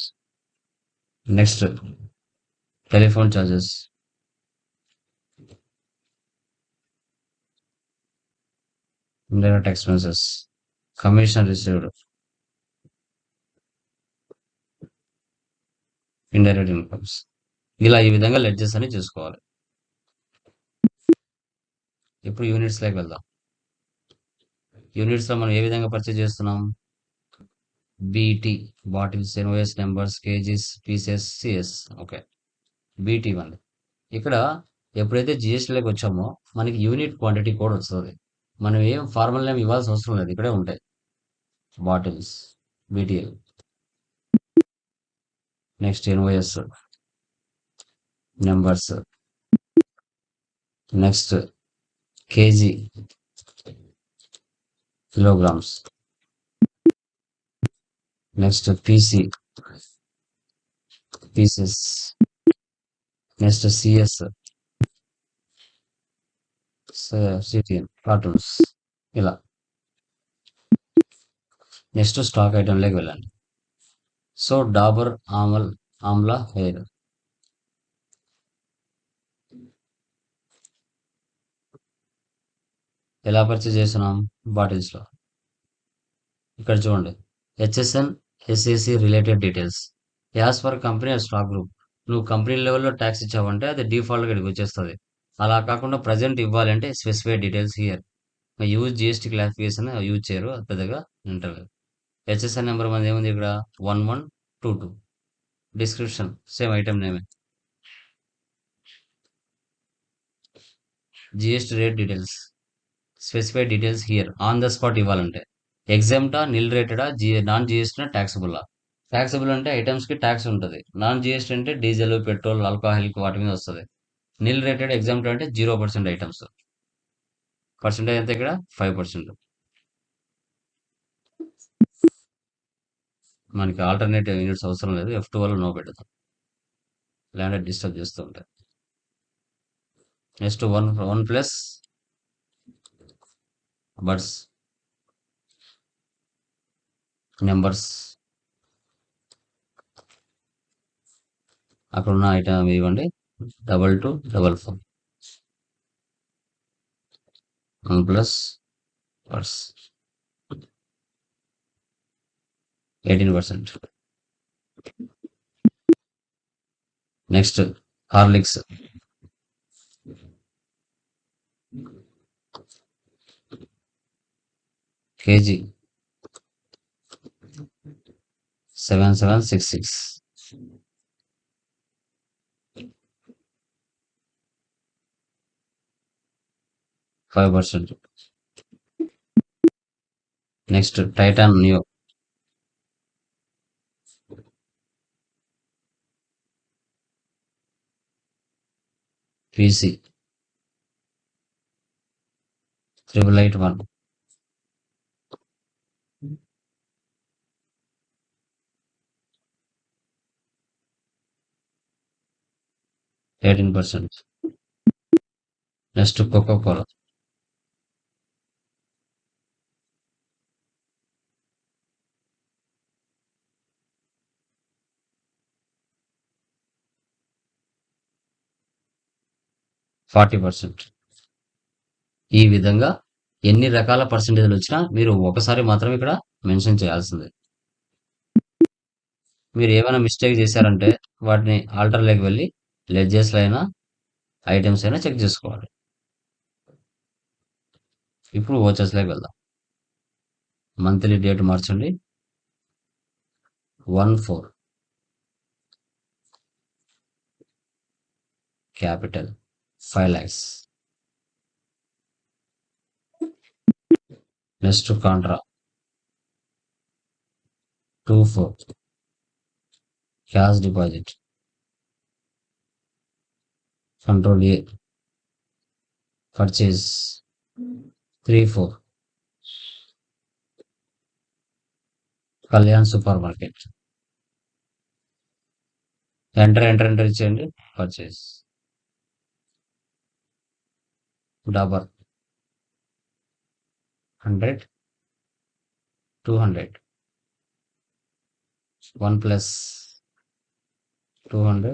Next telephone charges. Indirect expenses. Commission received. Indirect incomes. ఇలా ఈ విధంగా ledges అని చూసుకోవాలి. ఇప్పుడు units లోకి వెళ్దాం. Units లో మనం ఏ విధంగా పర్చేజ్ చేస్తున్నాం? BT, bottles, NOS numbers, kgs, pieces, CS. Okay, BT ఇవ్వండి. ఇక్కడ ఎప్పుడైతే జిఎస్టీలోకి వచ్చామో మనకి యూనిట్ క్వాంటిటీ కోడ్ వస్తుంది. మనం ఏం ఫార్మల్ నేమ్ ఇవ్వాల్సిన అవసరం లేదు, ఇక్కడే ఉంటాయి. Bottles, BTL. Next NOS numbers. Next KG, kilograms. Next PC, pieces. Next CS, CTN, cartons. ఇలా నెక్స్ట్ స్టాక్ ఐటెంలోకి వెళ్ళండి. So Dabur Amla hair. ఎలా పర్చేజ్ చేస్తున్నాం? బాటిల్స్లో. ఇక్కడ చూడండి, HSN, SAC related details as per company and stock group. నువ్వు కంపెనీ లెవెల్లో ట్యాక్స్ ఇచ్చావంటే అది డిఫాల్ట్గా ఇక్కడికి వచ్చేస్తుంది. అలా కాకుండా ప్రజెంట్ ఇవ్వాలంటే specified details here. Use GST classification use చేయరు, అది పెద్దగా ఇంటర్వ్యూ. హెచ్ఎస్ఎన్ నెంబర్ మనది ఏముంది ఇక్కడ? 1122. డిస్క్రిప్షన్ సేమ్ ఐటమ్ నేమే. GST rate details, specified details here. On the spot ఇవ్వాలంటే ఎగ్జామ్టా, నిల్ రేటెడా, నాన్ జిఎస్టీ, ట్యాక్సబుల్లా? ట్యాక్సబుల్ అంటే ఐటమ్స్ కి ట్యాక్స్ ఉంటుంది. నాన్ జిఎస్టీ అంటే డీజిల్, పెట్రోల్, ఆల్కహాల్ వాటి మీద వస్తుంది. నిల్ రేటెడ్ ఎగ్జామ్ట్ అంటే 0% ఐటమ్స్. పర్సెంటేజ్ ఎంత ఇక్కడ? 5%. మనకి ఆల్టర్నేటివ్ యూనిట్స్ అవసరం లేదు, F12 నో పెడతాం, లేదంటే డిస్టర్బ్ చేస్తూ ఉంటాయి. Next one plus birds numbers. అక్కడ ఉన్న ఐటమ్ ఇవ్వండి. 2244. 1 plus birds 18%. Next Horlicks. KG 7766. 5%. Next Titan neo PC 8881 18%. Next Coca-Cola 40%. ఈ విధంగా ఎన్ని రకాల పర్సెంటేజ్లు వచ్చినా మీరు ఒకసారి మాత్రం ఇక్కడ మెన్షన్ చేయాల్సిందే. మీరు ఏమైనా మిస్టేక్ చేశారంటే వాటిని ఆల్టర్లోకి వెళ్ళి లెడ్జెస్లో అయినా ఐటమ్స్ అయినా చెక్ చేసుకోవాలి. ఇప్పుడు వోచర్స్లోకి వెళ్దాం. మంత్లీ డేట్ మార్చండి 1/4 capital 5 lakhs. Next contra 2/4 cash deposit. Control A purchase 3/4 Kalyan super market. Enter ఇచ్చేయండి. Purchase Dabur 100 200 1 plus 200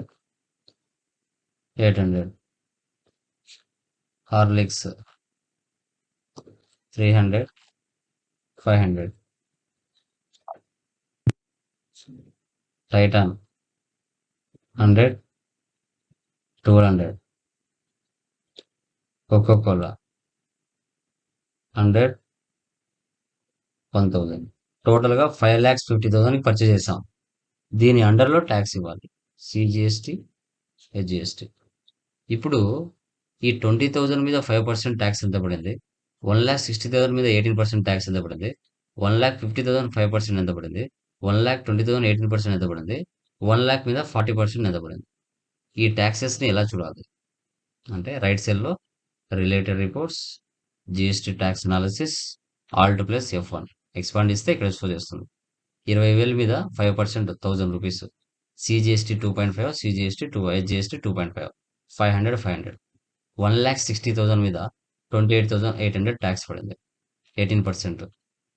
800 Horlicks 300 500 Titan 100 200 coca cola 100 1000. టోటల్గా 5,50,000 పర్చేజ్ చేసాం. దీని అండర్లో ట్యాక్స్ ఇవ్వాలి. CGST HGST. ఇప్పుడు ఈ 20,000 మీద 5% ట్యాక్స్ ఎంత పడింది? 1,60,000 మీద 18% ట్యాక్స్ ఎంత పడింది? 1,50,000 5% ఎంత పడింది? 1,20,000 18% ఎంత పడింది? 1,00,000 మీద 40% ఎంత పడింది? ఈ ట్యాక్సెస్ని ఎలా చూడాలి అంటే రైట్ సెల్లో related reports, GST tax analysis, Alt plus F1 expand ఇస్తే ఇక్కడ షో చేస్తుంది. 20,000 మీద 5% 1,000 రూపీస్. CGST 2.5, CGST 2, HGST 2.5, 500 500. 1,60,000 మీద 28,800 ట్యాక్స్ పడింది 18%.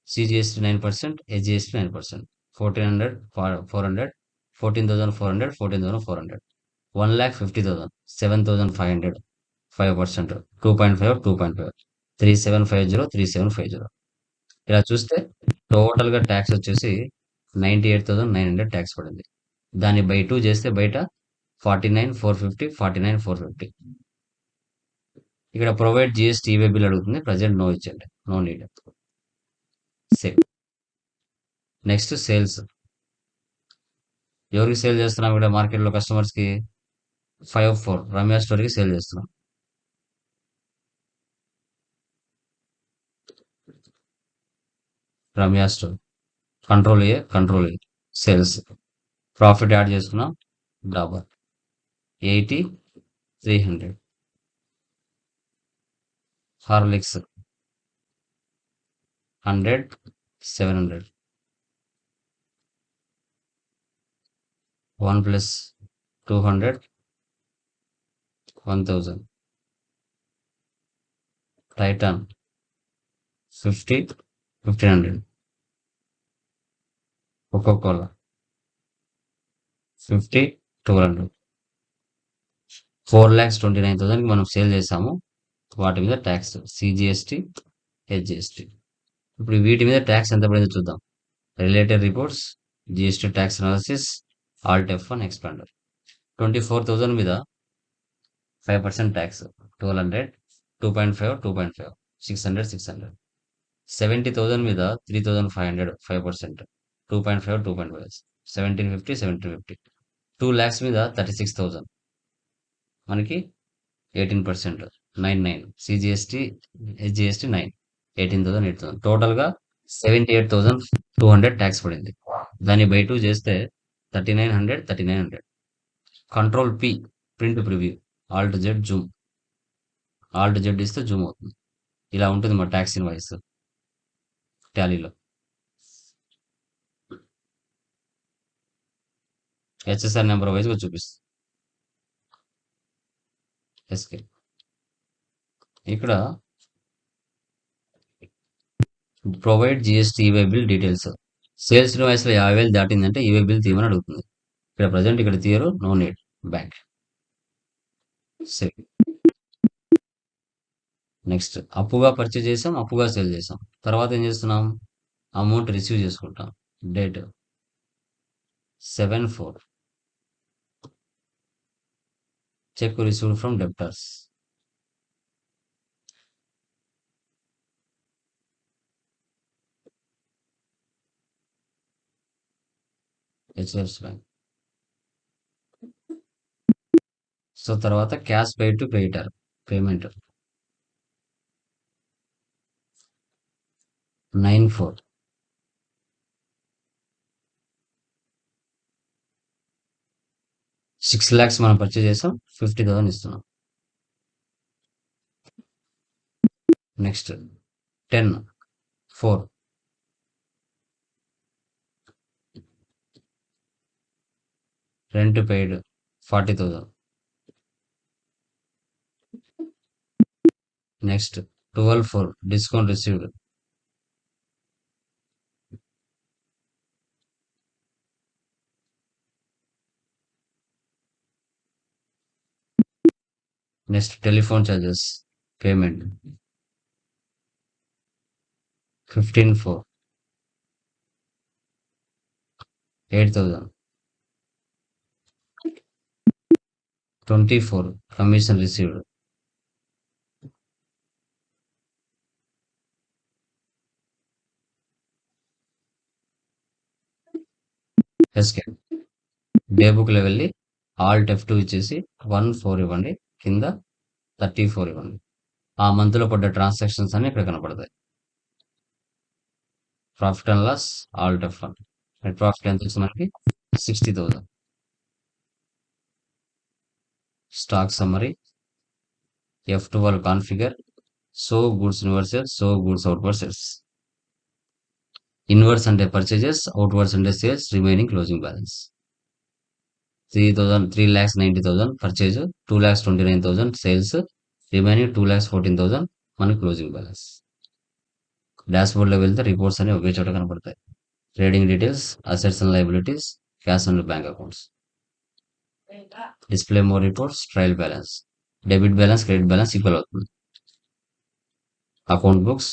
CGST 9%, HGST 9%. 1,400 400 14,400 14,400. 1,50,000 7,500 5%. 2.5 2.5 3750 3750. ఇలా చూస్తే టోటల్గా ట్యాక్స్ వచ్చేసి 98,900 ట్యాక్స్ పడింది. దాన్ని బై 2 చేస్తే బయట 49,450 49,450. ఇక్కడ ప్రొవైడ్ GST ఈవే బిల్ అడుగుతుంది. ప్రజెంట్ నో ఇచ్చండి. No need. Save. Next sales. ఎవరికి సేల్ చేస్తున్నాం ఇక్కడ మార్కెట్లో కస్టమర్స్కి? 5/4 రమ్య స్టోర్కి సేల్ చేస్తున్నాం. Ramya store control A sales. Profit add చేసుకున్నాం. Dabur 80 300. Horlicks 100 700. 1 plus 200 1,000. Titan 50 1,500. Coca cola 50 200. 4,29,000కి మనం సేల్ చేసాము. వాటి మీద ట్యాక్స్ CGST HGST. ఇప్పుడు వీటి మీద ట్యాక్స్ ఎంత పడిందో చూద్దాం. Related reports, GST tax analysis, alt F1 expander. 24,000 మీద 5% ట్యాక్స్ 1,200 2.5 2.5 600 600. 70,000 మీద 3,500 5% 2.5 2.5 1,750 1,750. 2 lakhs మీద 36,000 మనకి 18% 99. CGST HGST 9 18,000 8,000. టోటల్గా 78,200 ట్యాక్స్ పడింది. దాన్ని బై 2 చేస్తే 3,900 3,900. Control P print preview, alt Z zoom. Alt Z ఇస్తే జూమ్ అవుతుంది. ఇలా ఉంటుంది మా ట్యాక్స్ ఇన్వాయిస్ టాలీలో. హెచ్ఎస్ఆర్ నెంబర్ వైజ్గా చూపిస్తుంది. ఎస్కే ఇక్కడ provide GST e way bill details. Sales ఇన్వాయిస్లో 50,000 దాటిందంటే ఈవే బిల్ తీయమని అడుగుతుంది. ఇక్కడ ప్రజెంట్ ఇక్కడ తీయరు, no need, back. Save. Next అప్పుగా పర్చేజ్ చేసాం, అప్పుగా సేల్ చేసాం. తర్వాత ఏం చేస్తున్నాం, అమౌంట్ రిసీవ్ చేసుకుంటాం. Date 7/4. Cheque received from debtors. HDFC bank. So తర్వాత cash paid to creditor payment 9/4. 6 lakhs మనం పర్చేజ్ చేసాం, 50,000 ఇస్తున్నాం. Next 10/4. Rent paid 40,000. Next 12/4 discount received. Next telephone charges payment 15/4. 8,000. 24 commission received. ఎస్కే డే బుక్లో వెళ్ళి ఆల్ట్ F2 ఇచ్చేసి 1/4 ఇవ్వండి, కింద 34 ఇవ్వండి. ఆ మంత్లో పడ్డ ట్రాన్సాక్షన్స్ అన్ని ఇక్కడ కనపడతాయి. Profit and loss alt F1. Net profit ఎంత వచ్చింది మనకి, 60,000. Stock summary F12 configure so goods inwards, so goods outwards. Inwards అంటే పర్చేజెస్, అవుట్వర్స్ అంటే sales, remaining closing balance. 3,90,000 purchase, 2,29,000 sales, remaining 2,14,000 మన క్లోజింగ్ బ్యాలెన్స్. డాష్బోర్డ్లో వెళ్తే రిపోర్ట్స్ అనేవి ఒకే చోట కనపడతాయి. Trading details, assets and liabilities, cash and bank accounts. Display more reports, trial balance. Debit balance, credit balance equal అవుతుంది. Account books,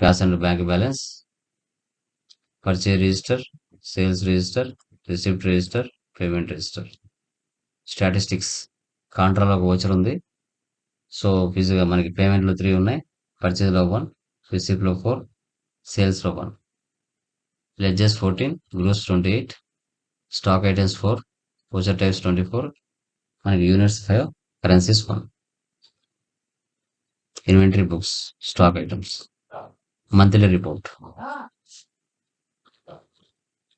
cash and bank balance, purchase register, sales register, receipt register, payment register. Statistics, కాంట్రాలో ఒక voucher ఉంది. So ఫిజిగా మనకి పేమెంట్లో 3 ఉన్నాయి, పర్చేజ్లో 1, రిసిప్ట్లో 4, సేల్స్లో 1. Ledges 14, groups 28, stock items 4, voucher types 24, మనకి units 5, currencies 1. Inventory books, stock items. Monthly report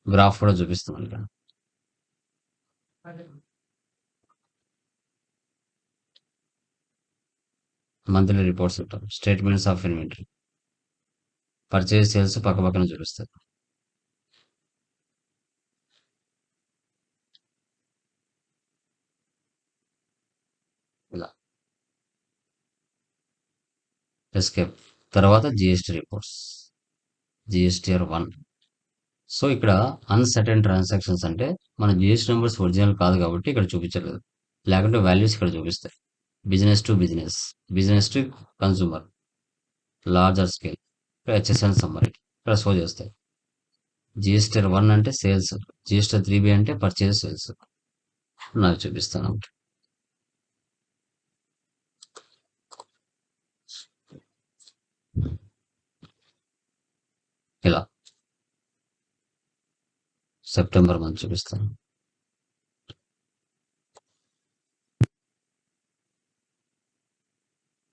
graph కూడా చూపిస్తున్నాం ఇక్కడ. మంత్లీ రిపోర్ట్స్ ఉంటాం. Statements of inventory, purchase sales పక్క పక్కన చూపిస్తారు. ఇలా ఎస్కేప్. తర్వాత జిఎస్టీ రిపోర్ట్స్, జిఎస్టీఆర్ 1. సో ఇక్కడ అన్సర్టెన్ ట్రాన్సాక్షన్స్ అంటే మన జిఎస్టీ నెంబర్స్ ఒరిజినల్ కాదు కాబట్టి ఇక్కడ చూపించలేదు, లేకుంటే వాల్యూస్ ఇక్కడ చూపిస్తాయి. Business to business, business to consumer, larger scale, HSL summary ఇక్కడ షో చేస్తాయి. జిఎస్టీఆర్ 1 అంటే సేల్స్, జిఎస్టీఆర్ 3B అంటే పర్చేజ్ సేల్స్. నాకు చూపిస్తాను. ఇలా సెప్టెంబర్ మంత్ చూపిస్తాను.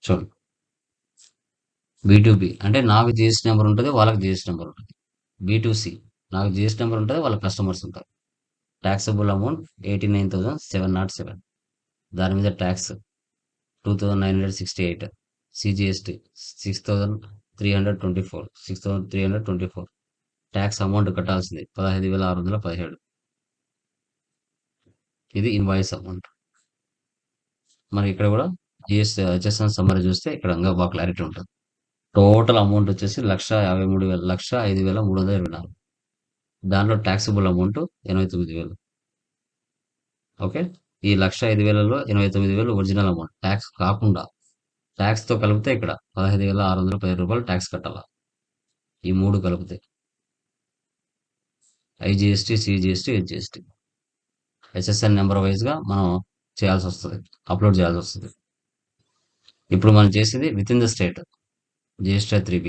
చూడండి, B2B అంటే నాకు జిఎస్టీ నెంబర్ ఉంటుంది, వాళ్ళకి జిఎస్టీ నెంబర్ ఉంటుంది. B2C నాకు జిఎస్టీ నెంబర్ ఉంటుంది, వాళ్ళ కస్టమర్స్ ఉంటారు. Taxable amount 89,707. దాని మీద ట్యాక్స్ 2,968. సిజిఎస్టి 6,324 ట్యాక్స్ అమౌంట్ కట్టాల్సింది 15,617. ఇది ఇన్వాయిస్ అమౌంట్. మనకి ఇక్కడ కూడా హెచ్ఎస్ఎన్ సమ్మరీ చూస్తే ఇక్కడ ఇంకా బాగా క్లారిటీ ఉంటుంది. టోటల్ అమౌంట్ వచ్చేసి 1,53,324. దాంట్లో ట్యాక్సిబుల్ అమౌంట్ 89,000. ఓకే, ఈ 1,05,000లో 89,000 ఒరిజినల్ అమౌంట్ ట్యాక్స్ కాకుండా, ట్యాక్స్ తో కలిపితే ఇక్కడ 15,610 రూపాయలు ట్యాక్స్ కట్టాలా. ఈ మూడు కలిపితే IGST, CGST, HGST, HSN number wise గా మనం చేయాల్సి వస్తుంది, అప్లోడ్ చేయాల్సి వస్తుంది. ఇప్పుడు మనం చేసేది with in the state GST 3B,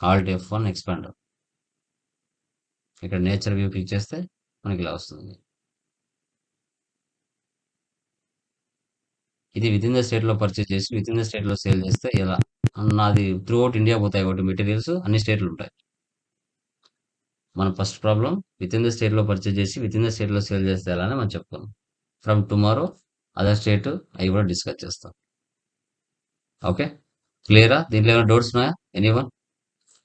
Alt F1 expand. ఇక్కడ నేచర్ వ్యూ క్లిక్ చేస్తే మనకి ఇలా వస్తుంది. ఇది విత్ ఇన్ ద స్టేట్ లో పర్చేస్ చేసి విత్ ఇన్ ద స్టేట్ లో సేల్ చేస్తే ఎలా. నాది త్రూ అవుట్ ఇండియా పోతాయి కాబట్టి మెటీరియల్స్ అన్ని స్టేట్లు ఉంటాయి. మన first problem with in the state లో పర్చేస్ చేసి విత్ ఇన్ ద స్టేట్ లో సేల్ చేస్తే ఎలా అని మనం చెప్తాం. ఫ్రమ్ టుమారో అదర్ స్టేట్ అవి కూడా డిస్కస్ చేస్తాం. ఓకే, క్లియరా? దీంట్లో ఏమైనా డౌట్స్ ఉన్నాయా? Anyone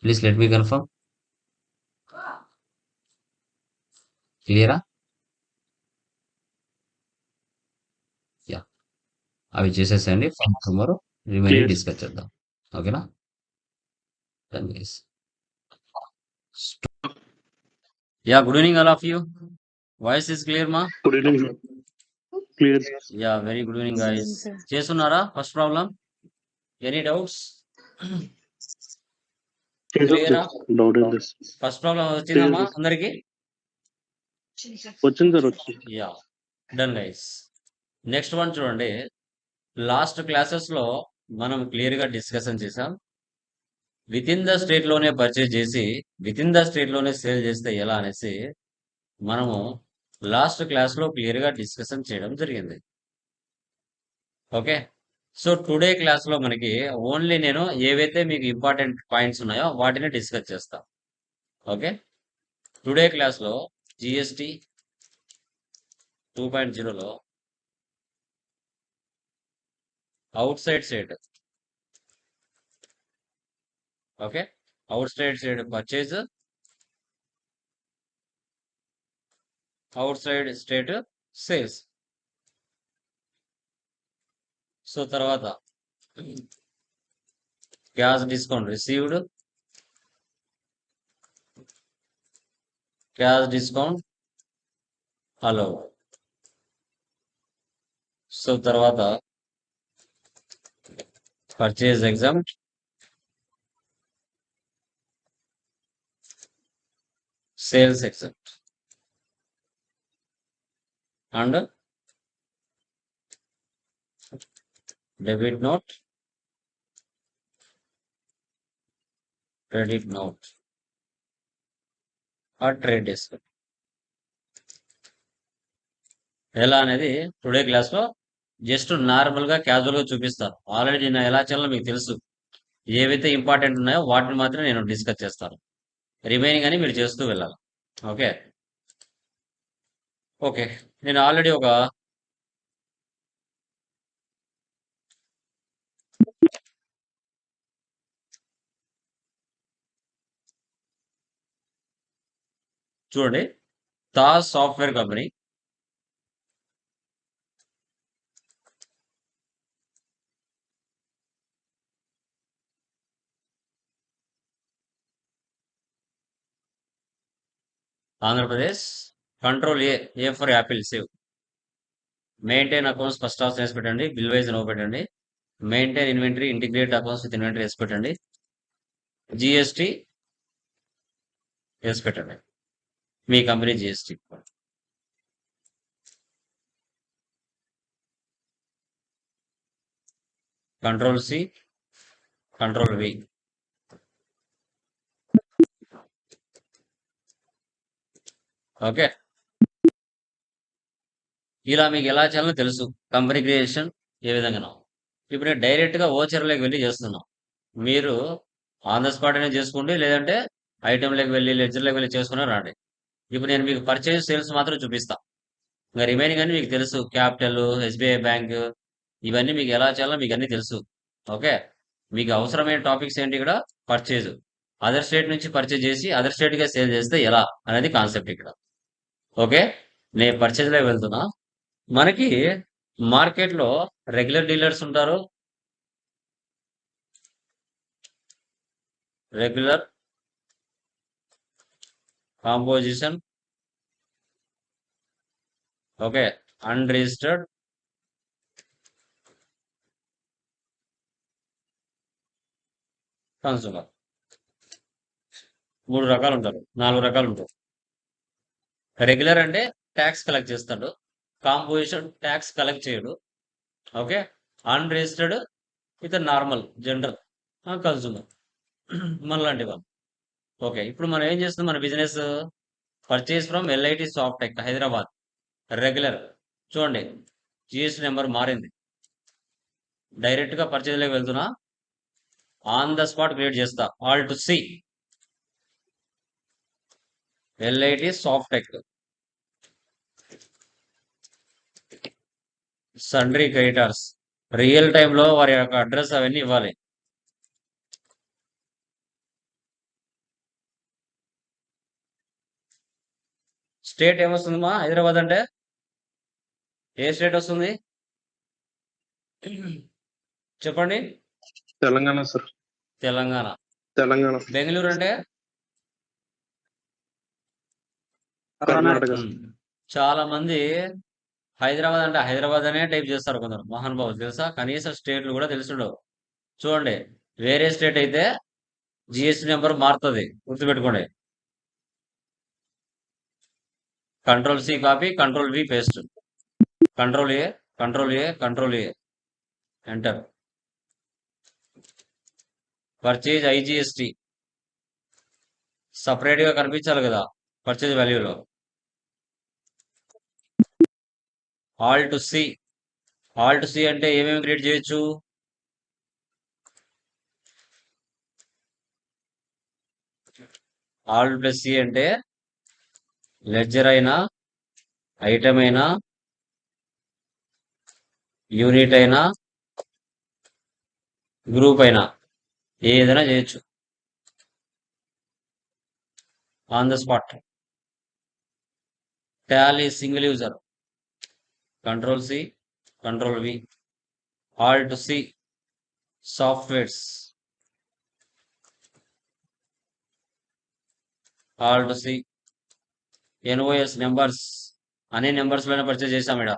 please let me confirm. క్లియరా? యా, అవి చేసేసేయండి. From tomorrow remaining Clear. Discuss చేద్దాం. ఓకేనా? Done, guys. Yeah, good evening all of you. Voice is clear, ma? Good evening, sir. Clear. Yeah, very good evening, guys. చేస్తున్నారా first problem? Any doubts? క్లియరా? Doubt in this. First problem వచ్చిందమ్మా Clear. అందరికి? వచ్చింది sir, వచ్చింది. Yeah, done guys. Next one చూడండి. Last classes లో మనం clear గా డిస్కషన్ చేసాం. విత్ ఇన్ ద స్టేట్ లోనే పర్చేజ్ చేసి విత్ ఇన్ ద స్టేట్ లోనే సేల్ చేస్తే ఎలా అనేసి మనము లాస్ట్ క్లాస్ లో క్లియర్ గా డిస్కషన్ చేయడం జరిగింది. ఓకే, సో టుడే క్లాస్ లో మనకి ఓన్లీ నేను ఏవైతే మీకు ఇంపార్టెంట్ పాయింట్స్ ఉన్నాయో వాటిని డిస్కస్ చేస్తా. ఓకే, టుడే క్లాస్ లో జిఎస్టి 2.0లో outside state, okay, outside state purchase, outside state sales. So తర్వాత cash discount received, cash discount allow. So తర్వాత purchase exempt, sales exempt and debit note, credit note or trade desk. ఎలా అనేది today class లో just normal గా casual గా చూపిస్తాను. Already నేను ఎలా చేయాలో మీకు తెలుసు. ఏవైతే ఇంపార్టెంట్ ఉన్నాయో వాటిని మాత్రం నేను డిస్కస్ చేస్తాను. రిమైనింగ్ అని మీరు చేస్తూ వెళ్ళాలి. ఓకే ఓకే, నేను ఆల్రెడీ ఒక చూడండి, Taj software company Andhra Pradesh. Control A for Apple save. Maintain accounts first option వేసి పెట్టండి. బిల్ వైజ్ నో పెట్టండి. Maintain inventory, integrate accounts with inventory వేసి పెట్టండి. జిఎస్టి వేసి పెట్టండి. మీ company GST. Control C, control వి. ఓకే, ఇలా మీకు ఎలా చేయాలో తెలుసు. కంపెనీ క్రియేషన్ ఏ విధంగా. ఇప్పుడు నేను డైరెక్ట్ గా ఓచర్లోకి వెళ్ళి చేస్తున్నాం. మీరు ఆన్ ద స్పాట్ అనేది చేసుకోండి, లేదంటే ఐటెంలోకి వెళ్ళి లెడ్జర్లోకి వెళ్ళి చేసుకుని రండి. ఇప్పుడు నేను మీకు పర్చేజ్ సేల్స్ మాత్రం చూపిస్తా. ఇంకా రిమైనింగ్ అని మీకు తెలుసు. క్యాపిటల్, ఎస్బీఐ బ్యాంక్, ఇవన్నీ మీకు ఎలా చేయాలో మీకు అన్ని తెలుసు. ఓకే, మీకు అవసరమైన టాపిక్స్ ఏంటి ఇక్కడ? పర్చేజ్, అదర్ స్టేట్ నుంచి పర్చేజ్ చేసి అదర్ స్టేట్ గా సేల్ చేస్తే ఎలా అనేది కాన్సెప్ట్ ఇక్కడ. ఓకే, నేను పర్చేజ్ లో వెళ్తున్నా. మనకి మార్కెట్ లో రెగ్యులర్ డీలర్స్ ఉంటారు, regular composition, okay, unregistered, consumer. 3 రకాలు ఉంటారు, 4 రకాలు ఉంటారు. రెగ్యులర్ అంటే ట్యాక్స్ కలెక్ట్ చేస్తాడు, కాంపోజిషన్ ట్యాక్స్ కలెక్ట్ చేయడు, ఓకే, అన్రిజిస్టర్డ్ ఇతను నార్మల్ జనరల్ కన్సూమర్ మనలాంటి వాళ్ళు. ఓకే, ఇప్పుడు మనం ఏం చేస్తున్నాం? మన business purchase from LIT Softech Hyderabad, regular. చూడండి, జిఎస్టీ నెంబర్ మారింది. డైరెక్ట్ గా పర్చేజ్ లోకి వెళ్తున్నా, ఆన్ ద స్పాట్ క్రియేట్ చేస్తా. All to C LIT Softech sundry creditors. Real time లో వారి యొక్క అడ్రస్ అవన్నీ ఇవ్వాలి. స్టేట్ ఏమొస్తుంది మా హైదరాబాద్ అంటే? ఏ స్టేట్ వస్తుంది చెప్పండి? తెలంగాణ సార్. తెలంగాణ. తెలంగాణ. బెంగళూరు అంటే? కర్ణాటక. చాలా మంది హైదరాబాద్ అంటే హైదరాబాద్ అనే టైప్ చేస్తారు కొందరు మహానుభావులు, తెలుసా? కనీసం స్టేట్లు కూడా తెలుసుండవు. చూడండి, వేరే స్టేట్ అయితే జిఎస్టీ నెంబర్ మారుతుంది, గుర్తుపెట్టుకోండి. Control C copy, control V paste, control A, control A, control A, enter. Purchase IGST separate గా కనిపించాలి కదా పర్చేజ్ వాల్యూలో. Alt to C, alt to C అంటే ఏమేమి క్రియేట్ చేయొచ్చు? ఆల్ ప్లస్ సి అంటే లెడ్జర్ అయినా, ఐటమ్ అయినా, యూనిట్ అయినా, గ్రూప్ అయినా ఏదైనా చేయొచ్చు on the spot. Tally single user, control C, control V, alt to C softwares, alt to C NOS numbers. అనే నెంబర్స్ లోనే పర్చేజ్ చేసాం ఇక్కడ.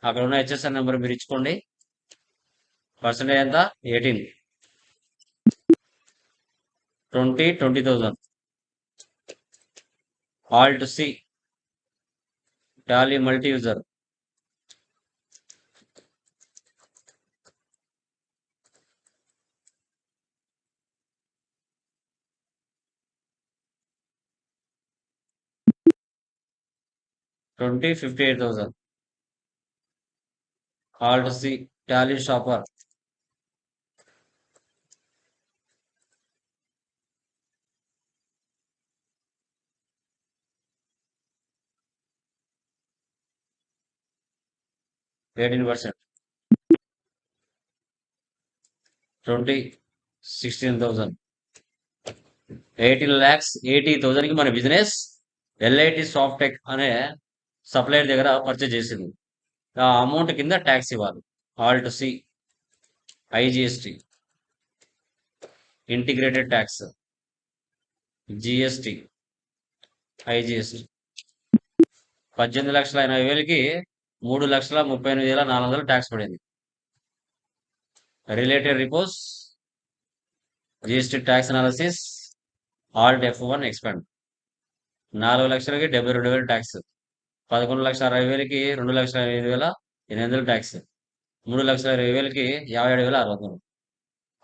అక్కడ ఉన్న హెచ్ఎస్ఆర్ నెంబర్ మీరు ఇచ్చుకోండి. పర్సెంటేజ్ ఎంత? 18, 20, 20,000. Alt to C Tally multi user, twenty 58,000. Alt to C Tally shopper, %18, 20, 16,000. 18,80,000 కి మన బిజినెస్ ఎల్ఐటి సాఫ్టెక్ అనే సప్లైర్ దగ్గర పర్చేజ్ చేసింది. ఆ అమౌంట్ కింద ట్యాక్స్ ఇవ్వాలి. Alt to C IGST, integrated tax, GST, IGST. 18,80,000కి 3,38,400 ట్యాక్స్ పడింది. Related reports, GST tax analysis, alt F1 expand. 4,00,000కి 72,000 ట్యాక్స్, 11,60,000కి 2,55,800 ట్యాక్స్, 3,20,000కి 57,600.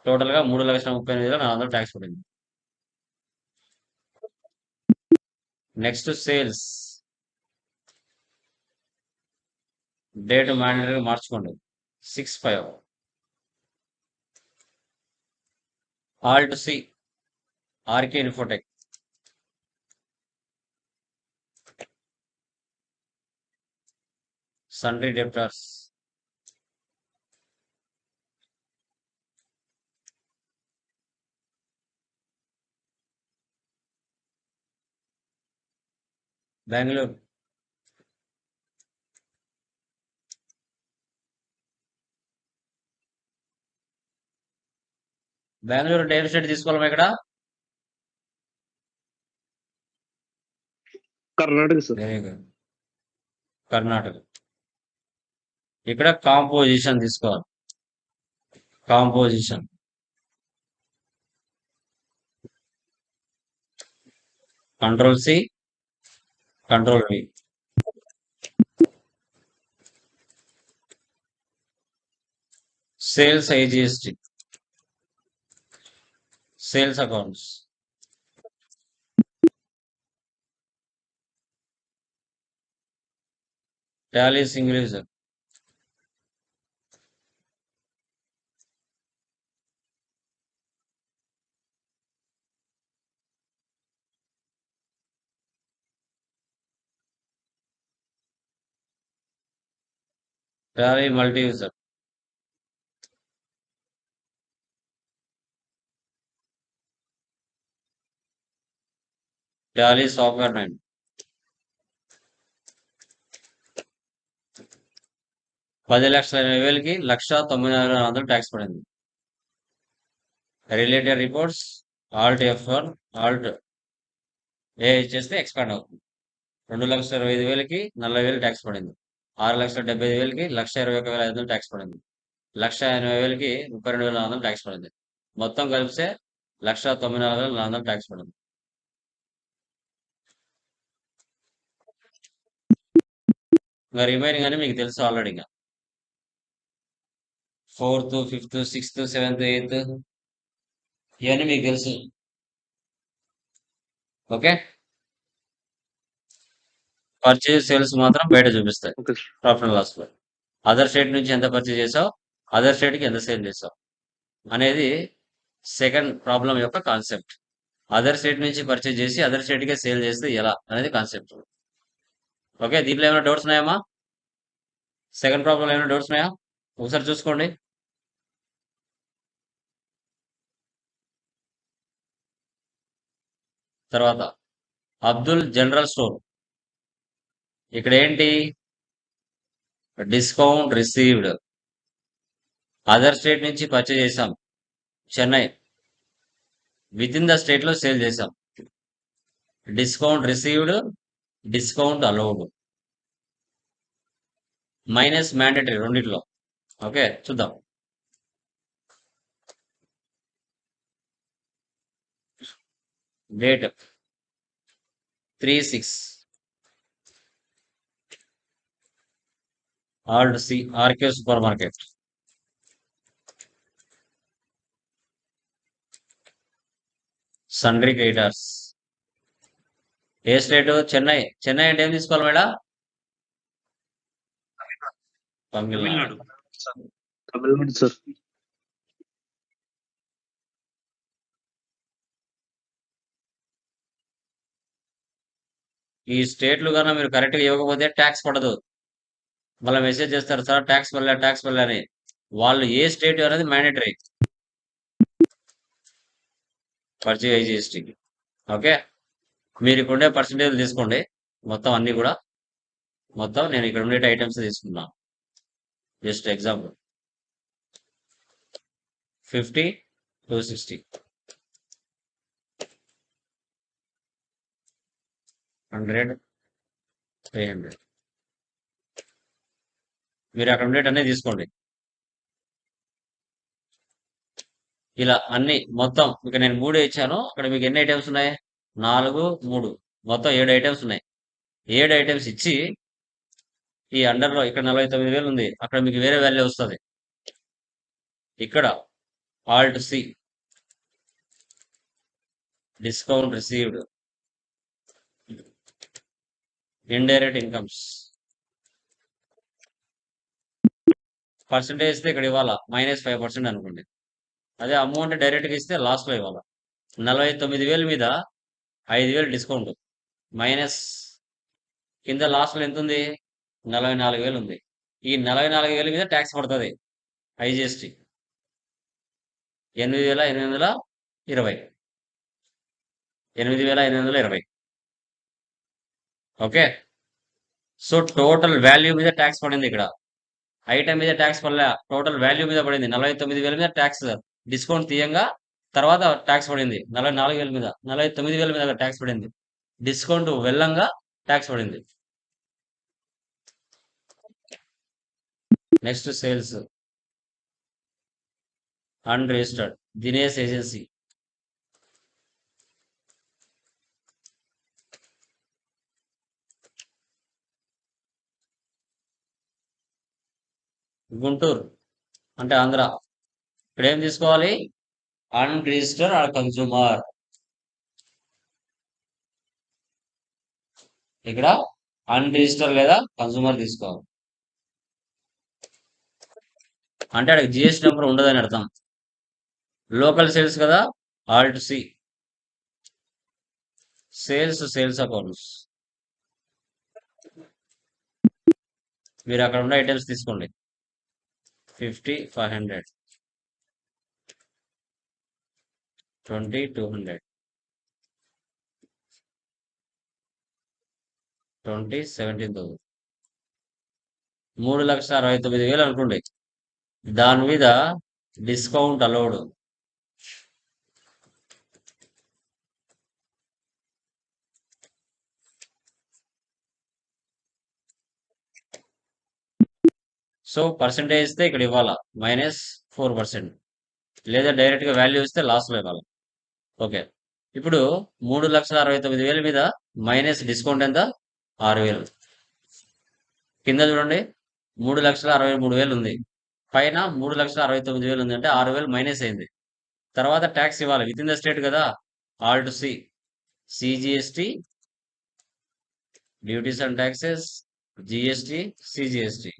టోటల్ గా 3,38,400 ట్యాక్స్ పడింది. నెక్స్ట్ సేల్స్ డేట్ మ్యాండేటరీ మార్చుకోండి, 6/5. Alt to C RK Infotech, sundry debtors, Bengaluru. Bengaluru అంటే ఏం స్టేట్ తీసుకోవాలమ్మా ఇక్కడ? Karnataka sir. Very good. Karnataka. ఇక్కడ కాంపోజిషన్ తీసుకోవాలి. Composition. Control C, control V. Sales IGST, sales accounts. Tally single user. Tally multi user. Tally software 9. ₹10,80,000కి 1,96,400 tax పడింది. Related reports alt F1 alt A ఇచ్చేస్తే expand అవుతుంది. 2,25,000కి 40,000 ట్యాక్స్ పడింది. 6,75,000కి 1,21,500 tax పడింది. 1,80,000కి 32,400 tax పడింది. మొత్తం కలిపితే 1,94,400 ట్యాక్స్ పడింది. ఇంకా రిమైనింగ్ అని మీకు తెలుసు ఆల్రెడీ. ఇంకా 4th, 5th, 6th, 7th, 8th ఇవన్నీ మీకు తెలుసు. ఓకే, పర్చేజ్ సేల్స్ మాత్రం బయట చూపిస్తాయి ఓకే ప్రాఫిట్ అండ్ లాస్ లో. అదర్ స్టేట్ నుంచి ఎంత పర్చేజ్ చేసావు, అదర్ స్టేట్ కి ఎంత సేల్ చేసావు అనేది సెకండ్ ప్రాబ్లం యొక్క కాన్సెప్ట్. అదర్ స్టేట్ నుంచి పర్చేజ్ చేసి అదర్ స్టేట్ కే సేల్ చేస్తే ఎలా అనేది కాన్సెప్ట్. ఓకే, దీంట్లో ఏమైనా డౌట్స్ ఉన్నాయమ్మా? సెకండ్ ప్రాబ్లం ఏమైనా డౌట్స్ ఉన్నాయా? ఒకసారి చూసుకోండి. తర్వాత అబ్దుల్ జనరల్ స్టోర్. ఇక్కడ ఏంటి? Discount received. అదర్ స్టేట్ నుంచి పర్చేజ్ చేసాం, Chennai. Within the state లో సేల్ చేసాం. Discount received, discount allowed, minus mandatory రెండిట్లో. ఓకే, చూద్దాం. Date 3/6. Alt C, RK super market. Sundry creditors. ఏ స్టేట్? చెన్నై. చెన్నై అంటే ఏం తీసుకోవాలి మేడం? తమిళనాడు. తమిళనాడు సార్. ఈ స్టేట్లు కన్నా మీరు కరెక్ట్ గా ఇవ్వకపోతే ట్యాక్స్ పడదు. మళ్ళీ మెసేజ్ చేస్తారు, సార్ ట్యాక్స్ పడలే, ట్యాక్స్ పడలే అని. వాళ్ళు ఏ స్టేట్ అనేది మ్యాండేటరీ పర్చేజ్ ఐజిఎస్టీ. ఓకే, మీరు ఇక్కడ ఉండే పర్సంటేజ్ తీసుకోండి మొత్తం అన్ని కూడా. మొత్తం నేను ఇక్కడ ఉండే ఐటమ్స్ తీసుకున్నా. Just example 50 to 60, 100, 300. మీరు అక్కడ ఉండేటి అన్నీ తీసుకోండి. ఇలా అన్ని మొత్తం ఇక నేను 3 ఇచ్చాను. అక్కడ మీకు ఎన్ని ఐటమ్స్ ఉన్నాయి? 4, 3, మొత్తం 7 ఐటమ్స్ ఉన్నాయి. 7 ఐటమ్స్ ఇచ్చి ఈ అండర్ లో ఇక్కడ 49,000 ఉంది, అక్కడ మీకు వేరే వాల్యూ వస్తుంది. ఇక్కడ alt C, discount received, indirect incomes. Percentage ఇస్తే ఇక్కడ ఇవ్వాలా -5% అనుకోండి. అదే అమౌంట్ డైరెక్ట్ గా ఇస్తే లాస్ట్ లో ఇవ్వాలా. 49,000 మీద 5,000 డిస్కౌంట్ మైనస్ కింద లాస్ట్ లో ఎంత ఉంది? 44,000 ఉంది. ఈ 44,000 మీద ట్యాక్స్ పడుతుంది IGST. 8,820. 8,820. Okay. So total value మీద ట్యాక్స్ పడింది ఇక్కడ. ఐటమ్ మీద ట్యాక్స్ పడలే, టోటల్ వాల్యూ మీద పడింది. 49,000 మీద ట్యాక్స్ డిస్కౌంట్ తీయంగా తర్వాత ట్యాక్స్ పడింది. 44,000 మీద, 49,000 మీద ట్యాక్స్ పడింది. డిస్కౌంట్ వెళ్ళంగా ట్యాక్స్ పడింది. Next sales unregistered Dinesh agency. Guntur అంటే ఆంధ్ర. ఇక్కడ ఏం తీసుకోవాలి? Unregistered or consumer. ఇక్కడ అన్రిజిస్టర్ లేదా కన్సూమర్ తీసుకోవాలి. అంటే అక్కడ జిఎస్టీ నెంబర్ ఉండదని అర్థం. లోకల్ సేల్స్ కదా, ఆల్ట్ సి. Sales accounts. మీరు అక్కడ ఉన్న ఐటమ్స్ తీసుకోండి. 50, 500, 20, 200, 20, 17,000, 3,69,000 అనుకోండి. దాని మీద డిస్కౌంట్ అలౌడ్. సో పర్సెంటేజ్ ఇస్తే ఇక్కడ ఇవ్వాలా -4%, లేదా డైరెక్ట్ గా వాల్యూ ఇస్తే లాస్ లో ఇవ్వాలి. ఓకే. ఇప్పుడు 3,69,000 మీద మైనస్ డిస్కౌంట్ ఎంత? 6,000. కింద చూడండి 3,63,000 ఉంది. పైన 3,69,000 ఉంది. అంటే 6,000 మైనస్ అయింది. తర్వాత ట్యాక్స్ ఇవ్వాలి. విత్ ఇన్ ద స్టేట్ కదా, alt C. CGST, duties and taxes, GST, CGST,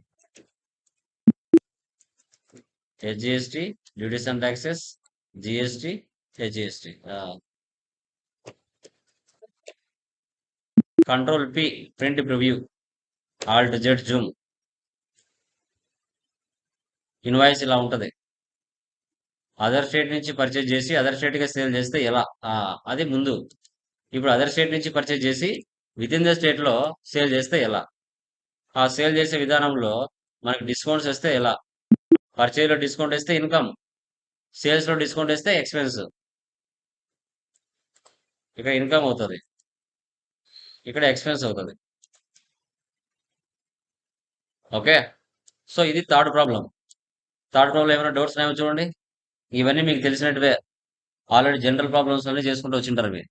SGST, duties and taxes, GST, SGST. Control P print preview, alt Z zoom. Invoice ఇలా ఉంటది. అదర్ స్టేట్ నుంచి పర్చేజ్ చేసి other state గా sale చేస్తే ఎలా? అది ముందు. ఇప్పుడు అదర్ స్టేట్ నుంచి పర్చేజ్ చేసి విత్ ఇన్ ద స్టేట్ లో సేల్ చేస్తే ఎలా? ఆ సేల్ చేసే విధానంలో మనకి డిస్కౌంట్స్ వస్తే ఎలా? పర్చేజ్ లో డిస్కౌంట్ ఇస్తే ఇన్కమ్, సేల్స్ లో డిస్కౌంట్ ఇస్తే ఎక్స్పెన్స్. ఇక్కడ ఇన్కమ్ అవుతుంది, ఇక్కడ ఎక్స్పెన్స్ అవుతుంది. ఓకే. సో ఇది థర్డ్ ప్రాబ్లం. ఏమైనా డౌట్స్ ఉన్నాయో చూడండి. ఇవన్నీ మీకు తెలిసినట్టువే, ఆల్రెడీ జనరల్ ప్రాబ్లమ్స్ అన్ని చేసుకుంటూ వచ్చింటారు మీరు.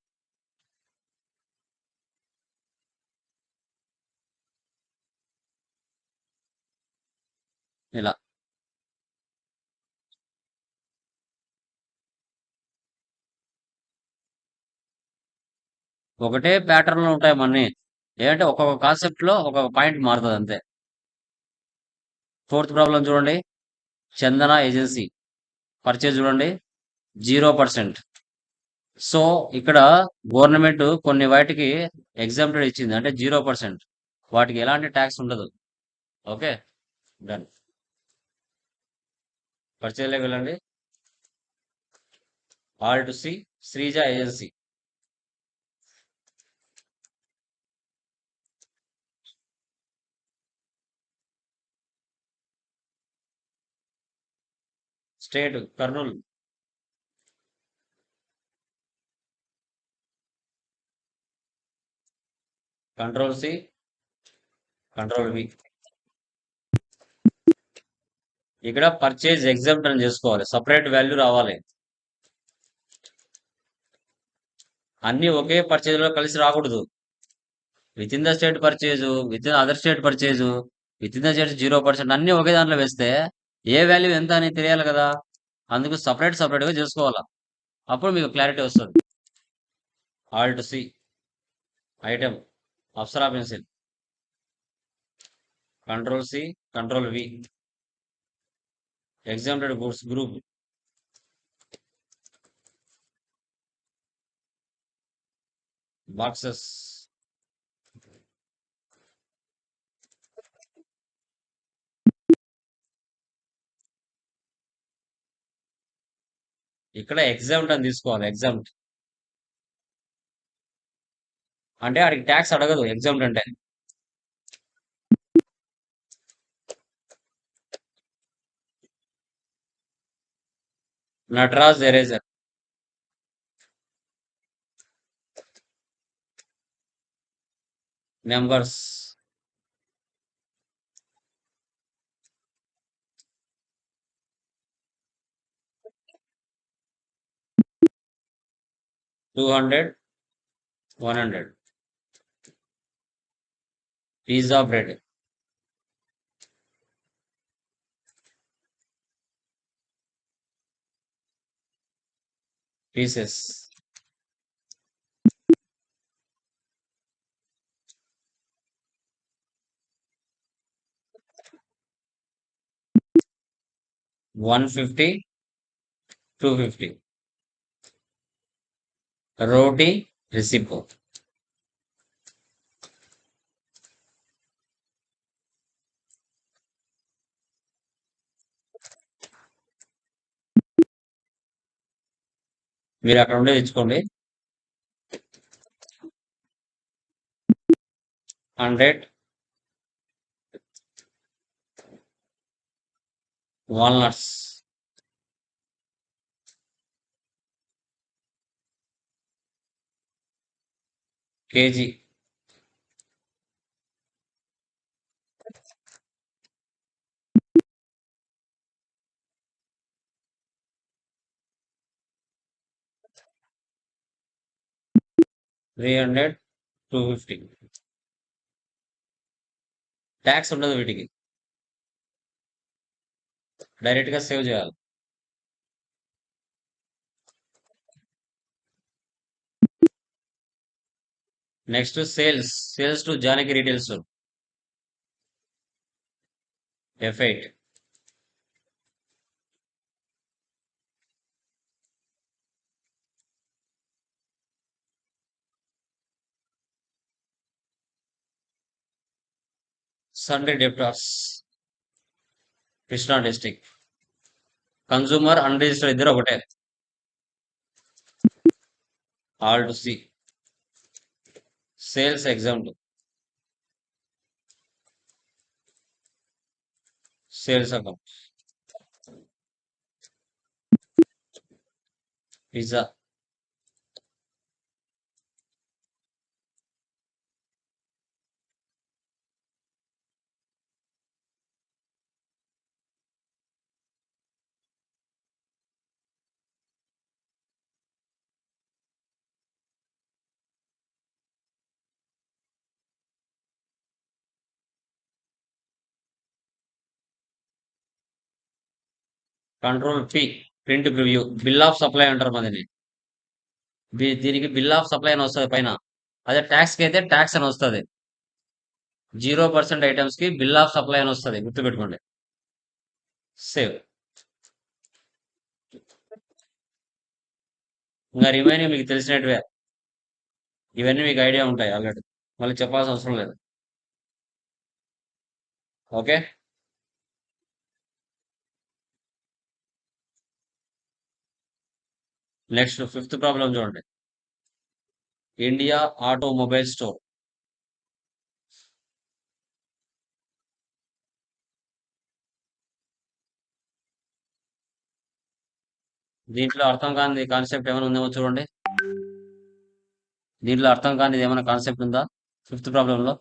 ఇలా ఒకటే ప్యాటర్న్ లో ఉంటాయి మన్ని. ఏంటంటే ఒక్కొక్క కాన్సెప్ట్ లో ఒక్కొక్క పాయింట్ మారుతుంది అంతే. ఫోర్త్ ప్రాబ్లం చూడండి. చందన ఏజెన్సీ పర్చేజ్ చూడండి 0%. సో ఇక్కడ గవర్నమెంట్ కొన్ని వాటికి ఎగ్జామ్టెడ్ ఇచ్చింది, అంటే 0%. వాటికి ఎలాంటి ట్యాక్స్ ఉండదు. Okay, done. పర్చేజ్లోకి వెళ్ళండి. Alt C, Sreeja agency. State Kurnool. Control C, control V. ఇక్కడ పర్చేజ్ ఎగ్జామ్ట్ అని చేసుకోవాలి, సపరేట్ వాల్యూ రావాలి. అన్ని ఒకే పర్చేజ్ లో కలిసి రాకూడదు. With in the state purchase, with in other state purchase, within the state 0%, అన్ని ఒకే దాంట్లో వేస్తే ఏ వాల్యూ ఎంత అని తెలియాలి కదా. అందుకు సపరేట్ గా చేసుకోవాలా, అప్పుడు మీకు క్లారిటీ వస్తుంది. Alt C, item Apsara pencil. Control C, control V. Exempted goods group. Boxes. ఇక్కడ ఎగ్జామ్ట్ అని తీసుకోవాలి, ఎగ్జామ్ట్. అంటే ఆడికి ట్యాక్స్ అడగదు ఎగ్జామ్ అంటే. Nataraj eraser. Numbers. 200, 100. Piece of bread. Pieces. $150, $250. Roti, recipe. మీరు అక్కడ ఉండే తెచ్చుకోండి. 100 walnuts. Kg. $300, $250. ట్యాక్స్ ఉండదు వీటికి. డైరెక్ట్ గా సేవ్ చేయాలి. Next sales to Janaki retail store. F8. Sundry debtors. Krishna district. Consumer unregistered ఇద్దరు ఒకటే. All to C. Sales exempt. Sales account. Pizza. Control P. Print preview. Bill of supply అంటారు మనది. దీనికి bill of supply అని వస్తుంది పైన. అదే ట్యాక్స్ కి అయితే ట్యాక్స్ అని వస్తుంది. 0% ఐటమ్స్ కి బిల్ ఆఫ్ సప్లై అని వస్తుంది, గుర్తుపెట్టుకోండి. సేవ్. ఇంకా రిమైనింగ్ మీకు తెలిసినట్టువే. ఇవన్నీ మీకు ఐడియా ఉంటాయి ఆల్రెడీ, మళ్ళీ చెప్పాల్సిన అవసరం లేదు. ఓకే. నెక్స్ట్ 5th ప్రాబ్లం చూడండి. India automobile store. దీంట్లో అర్థం కాని కాన్సెప్ట్ ఏమైనా ఉందేమో చూడండి. దీంట్లో అర్థం కానిది ఏమైనా కాన్సెప్ట్ ఉందా 5th ప్రాబ్లంలో?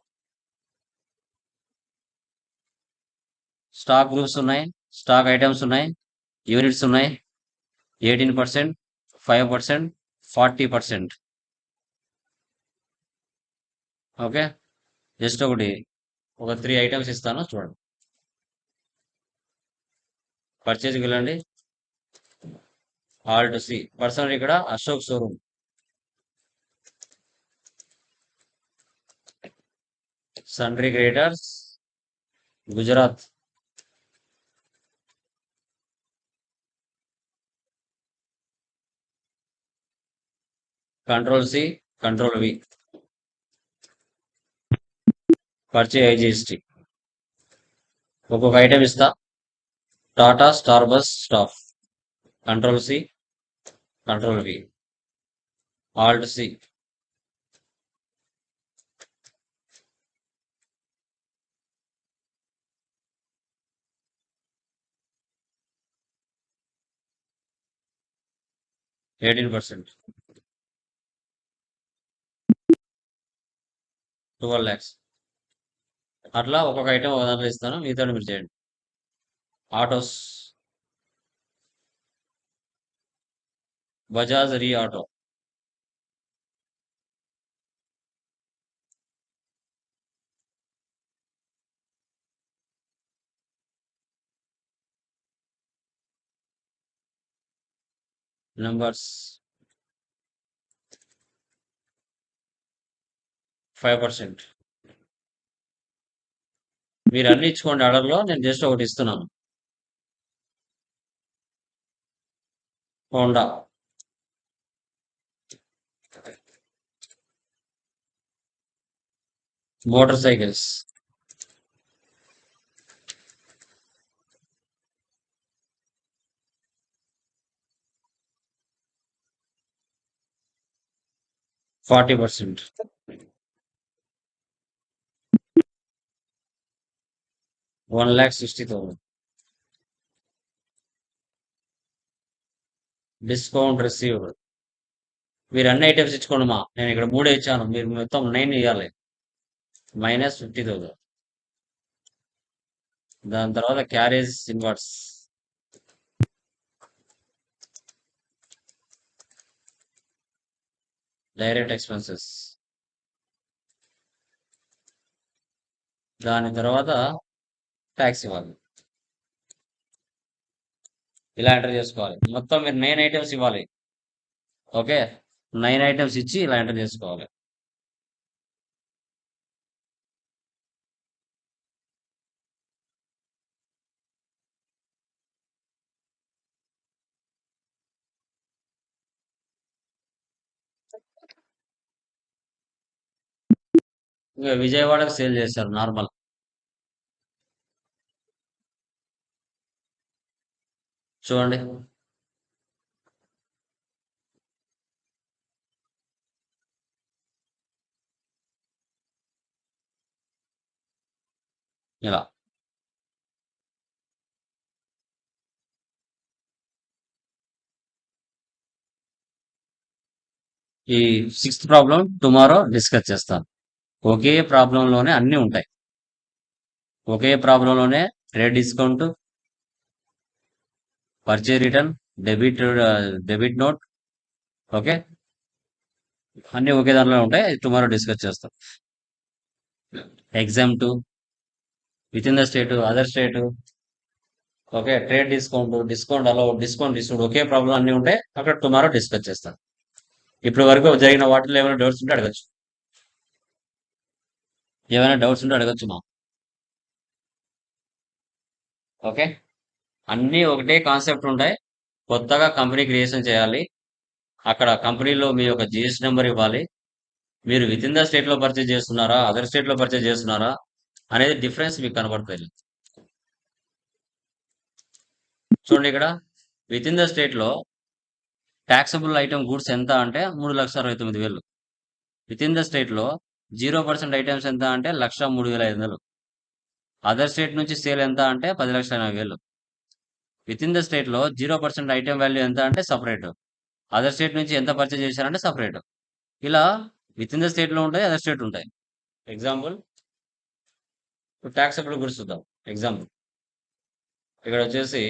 స్టాక్ గ్రూప్స్ ఉన్నాయి, స్టాక్ ఐటమ్స్ ఉన్నాయి, యూనిట్స్ ఉన్నాయి. 18%, 5%, 40%. ఓకే. జస్ట్ ఒక 3 ఐటమ్స్ ఇస్తాను చూడండి. పర్చేజ్కి వెళ్ళండి. All to C. పర్సనల్ ఇక్కడ Ashok showroom. Sundry creditors, Gujarat. Control C, control V. Purchase IGST. ఒక్కొక్క ఐటమ్ ఇస్తా. Tata star bus staff. Control C, control V. Alt C. 18%, 12 lakhs. అట్లా ఒక్కొక్క ఐటమ్ ఒక దాంట్లో ఇస్తాను, మిగతా మీరు చేయండి. ఆటోస్, బజాజ్ రీ ఆటో, నెంబర్స్ 5%. మీరు అన్ని ఇచ్చుకోండి ఆర్డర్లో, నేను జస్ట్ ఒకటి ఇస్తున్నాను. Honda, motor cycles, %40, 1,60,000. Discount received. మీరు అన్ని ఐటమ్స్ ఇచ్చుకోండి మా, నేను ఇక్కడ 3 ఇచ్చాను, మీరు మొత్తం 9 ఇవ్వాలి. -50,000. దాని తర్వాత క్యారేజ్ ఇన్వర్స్, డైరెక్ట్ ఎక్స్పెన్సెస్, దాని తర్వాత ట్యాక్స్ ఇవ్వాలి. ఇలా ఎంటర్ చేసుకోవాలి. మొత్తం మీరు 9 ఐటమ్స్ ఇవ్వాలి. ఓకే, 9 ఐటమ్స్ ఇచ్చి ఇలా ఎంటర్ చేసుకోవాలి. ఇంకా విజయవాడకు సేల్ చేశారు నార్మల్. చూడండి, ఇలా. ఈ 6th ప్రాబ్లం టుమారో డిస్కస్ చేస్తాను. ఒకే ప్రాబ్లంలోనే అన్నీ ఉంటాయి. ఒకే ప్రాబ్లంలోనే trade discount, purchase return, debit note, okay, అన్నీ ఒకే దాంట్లో ఉంటాయి. టుమారో డిస్కస్ చేస్తాం. Exam 2, within the state, other state, okay, trade discount, discount allow, discount discount, ఒకే ప్రాబ్లం అన్నీ ఉంటాయి. అక్కడ టుమారో డిస్కస్ చేస్తాం. ఇప్పటి వరకు జరిగిన వాటిలో ఏమైనా డౌట్స్ ఉంటే అడగచ్చు. ఏమైనా డౌట్స్ ఉంటే అడగచ్చు మా. ఓకే, అన్నీ ఒకటే కాన్సెప్ట్ ఉంటాయి. కొత్తగా కంపెనీ క్రియేషన్ చేయాలి. అక్కడ కంపెనీలో మీ యొక్క జిఎస్టీ నెంబర్ ఇవ్వాలి. మీరు విత్ ఇన్ ద స్టేట్ లో పర్చేజ్ చేస్తున్నారా, అదర్ స్టేట్ లో పర్చేజ్ చేస్తున్నారా అనేది డిఫరెన్స్ మీకు కనబడుతుంది. చూడండి, ఇక్కడ విత్ ఇన్ ద స్టేట్ లో ట్యాక్సబుల్ ఐటమ్ గూడ్స్ ఎంత అంటే 3,69,000. విత్ ఇన్ ద స్టేట్ లో 0% ఐటమ్స్ ఎంత అంటే 1,03,500. అదర్ స్టేట్ నుంచి సేల్ ఎంత అంటే 10,80,000. విత్ ఇన్ ద స్టేట్ లో 0% ఐటమ్ వాల్యూ ఎంత అంటే సపరేట్. అదర్ స్టేట్ నుంచి ఎంత పర్చేజ్ చేశారంటే సపరేట్. ఇలా విత్ ఇన్ ద స్టేట్ లో ఉంటాయి, అదర్ స్టేట్ ఉంటాయి. ఎగ్జాంపుల్, ట్యాక్సబుల్ గుడ్స్ చూద్దాం. ఎగ్జాంపుల్ ఇక్కడ వచ్చేసి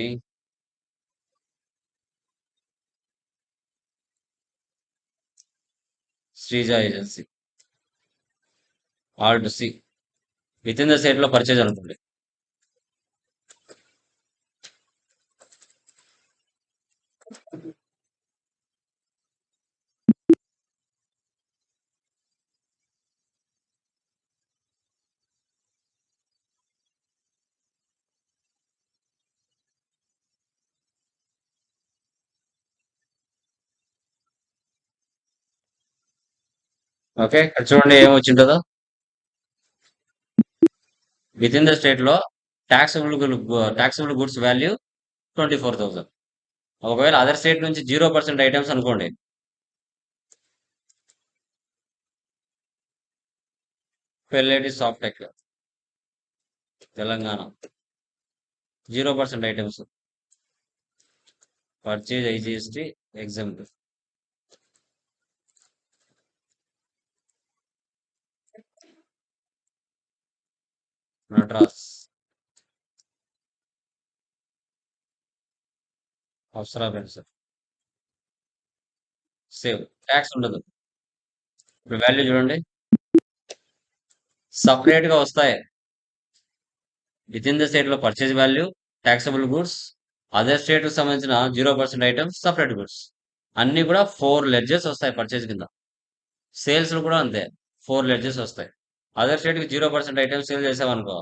Sreeja agency, alt C, within the state లో పర్చేజ్ అనుకోండి. ఓకే, ఇక్కడ చూడండి ఏమొచ్చింటుందో. విత్ ఇన్ ద స్టేట్ లో ట్యాక్సబుల్ గుడ్స్ వాల్యూ 24,000. ఒకవేళ అదర్ స్టేట్ నుంచి 0% ఐటమ్స్ అనుకోండి. Pelleti soft tech, Telangana, 0% items, purchase IGST example. Nataraj, Apsara pencil. Save. Tax ఉండదు. ఇప్పుడు వాల్యూ చూడండి, సపరేట్ గా వస్తాయి. విత్ ఇన్ ద స్టేట్ లో purchase value, taxable goods, other state కు సంబంధించిన 0% ఐటమ్స్, సపరేట్ గుడ్స్ అన్ని కూడా 4 లెడ్జెస్ వస్తాయి పర్చేజ్ కింద. సేల్స్ లో కూడా అంతే 4 లెడ్జెస్ వస్తాయి. అదర్ స్టేట్ కి 0% ఐటమ్స్ సేల్ చేసామనుకో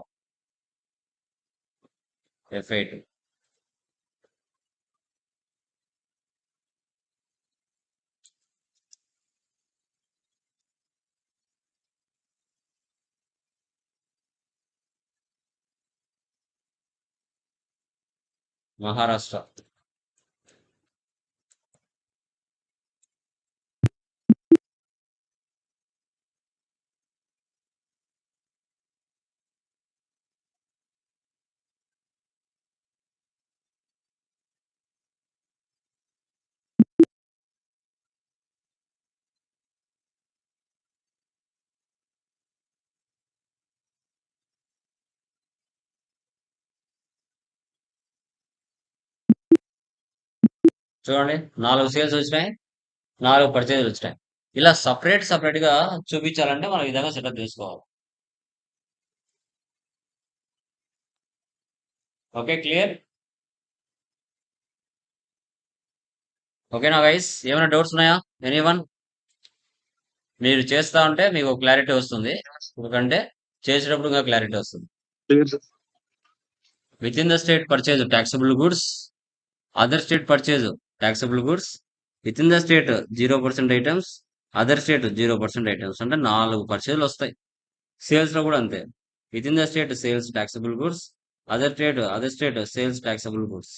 F8. మహారాష్ట్ర, చూడండి 4 సేల్స్ వచ్చినాయి, 4 పర్చేజ్లు వచ్చినాయి. ఇలా సపరేట్ గా చూపించాలంటే మనం ఈ విధంగా సెటప్ చేసుకోవాలి. Okay, clear? ఓకేనా గైస్? ఏమైనా డౌట్స్ ఉన్నాయా? ఎనీవన్? మీరు చేస్తా ఉంటే మీకు క్లారిటీ వస్తుంది, ఎందుకంటే చేసేటప్పుడు ఇంకా క్లారిటీ వస్తుంది. Clear sir. Within the state purchase taxable goods, other state purchase taxable goods, within the state 0% items, other state 0% items అంటే 4 పర్చేజ్లు వస్తాయి. సేల్స్ లో కూడా అంతే. Within the state sales taxable goods, other state sales taxable goods.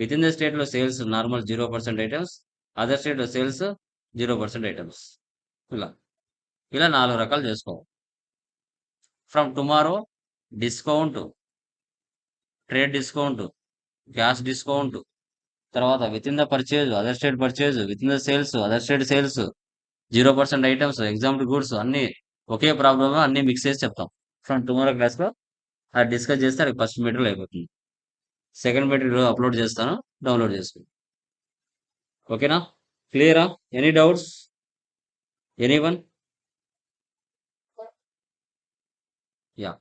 Within the state లో sales normal 0% items, other state లో sales 0% items. ఇలా ఇలా 4 రకాలు చేసుకోవాలి. From tomorrow discount, trade discount, cash discount, తర్వాత within the purchase other state purchase, within the sales other state sales, 0% items, example goods అన్ని ఒకే problem అన్ని mix చేసి చెప్తాం. ఫ్రమ్ టుమారో క్లాస్ లో అది డిస్కస్ చేస్తే అది ఫస్ట్ మెటీరియల్ అయిపోతుంది. సెకండ్ మెటీరియల్ అప్లోడ్ చేస్తాను, డౌన్లోడ్ చేసుకోండి. ఓకేనా? క్లియరా? Any doubts? ఎనీవన్? యా,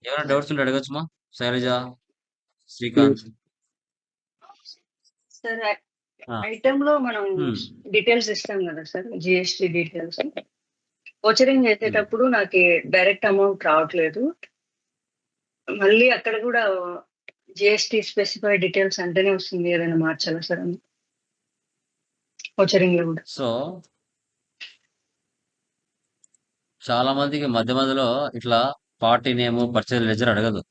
ఏమైనా డౌట్స్ ఉంటే అడగచ్చుమా. శైలజ, శ్రీకాంత్. సార్ ఆ, ఐటమ్ లో మనం ఉమ్, డీటెయిల్స్ ఇస్తాం కదా సార్, జిఎస్టి డీటెయిల్స్. వోచరింగ్ చేసేటప్పుడు నాకు డైరెక్ట్ అమౌంట్ రావట్లేదు. మళ్ళీ అక్కడ కూడా జిఎస్టి స్పెసిఫైడ్ డీటెయిల్స్ అంటేనే వస్తుంది, ఏదైనా మార్చాలా సార్ అని వోచరింగ్ లో కూడా? సో చాలా మందికి మధ్య మధ్యలో ఇట్లా పార్టీ నేమ్, పర్చేజ్ లెజర్ అడగదు.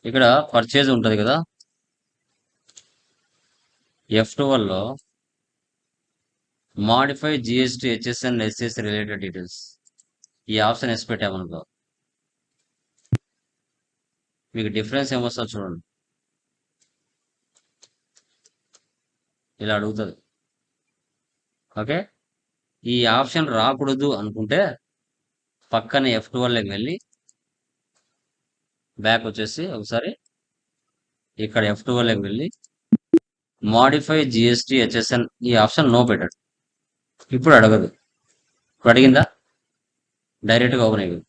ఇక్కడ పర్చేజ్ ఉంటది కదా, F12 లో modify GST HSN SS related details ఈ ఆప్షన్ ఎస్ పెట్టామనుకో మీకు డిఫరెన్స్ ఏమొస్తుందో చూడండి. ఇలా అడుగుతుంది. ఓకే, ఈ ఆప్షన్ రాకూడదు అనుకుంటే పక్కన F12 వెళ్ళి బ్యాక్ వచ్చేసి ఒకసారి ఇక్కడ F12 వెళ్ళి మాడిఫై జిఎస్టి హెచ్ఎస్ఎన్ ఈ ఆప్షన్ నో పెట్టాడు. ఇప్పుడు అడగదు. ఇప్పుడు అడిగిందా? డైరెక్ట్గా ఓపెన్ అయిపోయింది.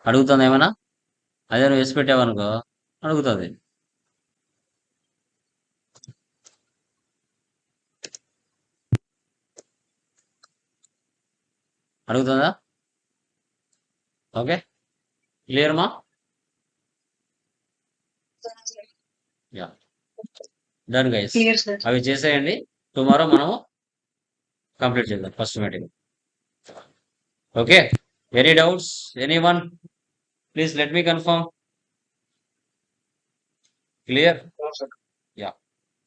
అడుగుతుంది ఏమైనా? అదే నువ్వు వేసి పెట్టావనుకో అడుగుతుంది. అడుగుతుందా? ఓకే, క్లియర్ మా? Yeah, done guys. Clear sir. అవి చేసేయండి. టుమారో మనం కంప్లీట్ చేద్దాం first meeting. Okay, any doubts? Anyone? Please let me confirm. Clear? Yeah,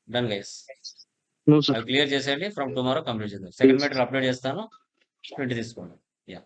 done guys. No sir. అవి క్లియర్ చేసేయండి. ఫ్రమ్ టుమారో కంప్లీట్ చేద్దాం. సెకండ్ మీటర్ అప్లోడ్ చేస్తాను, 20 తీసుకోండి. యా.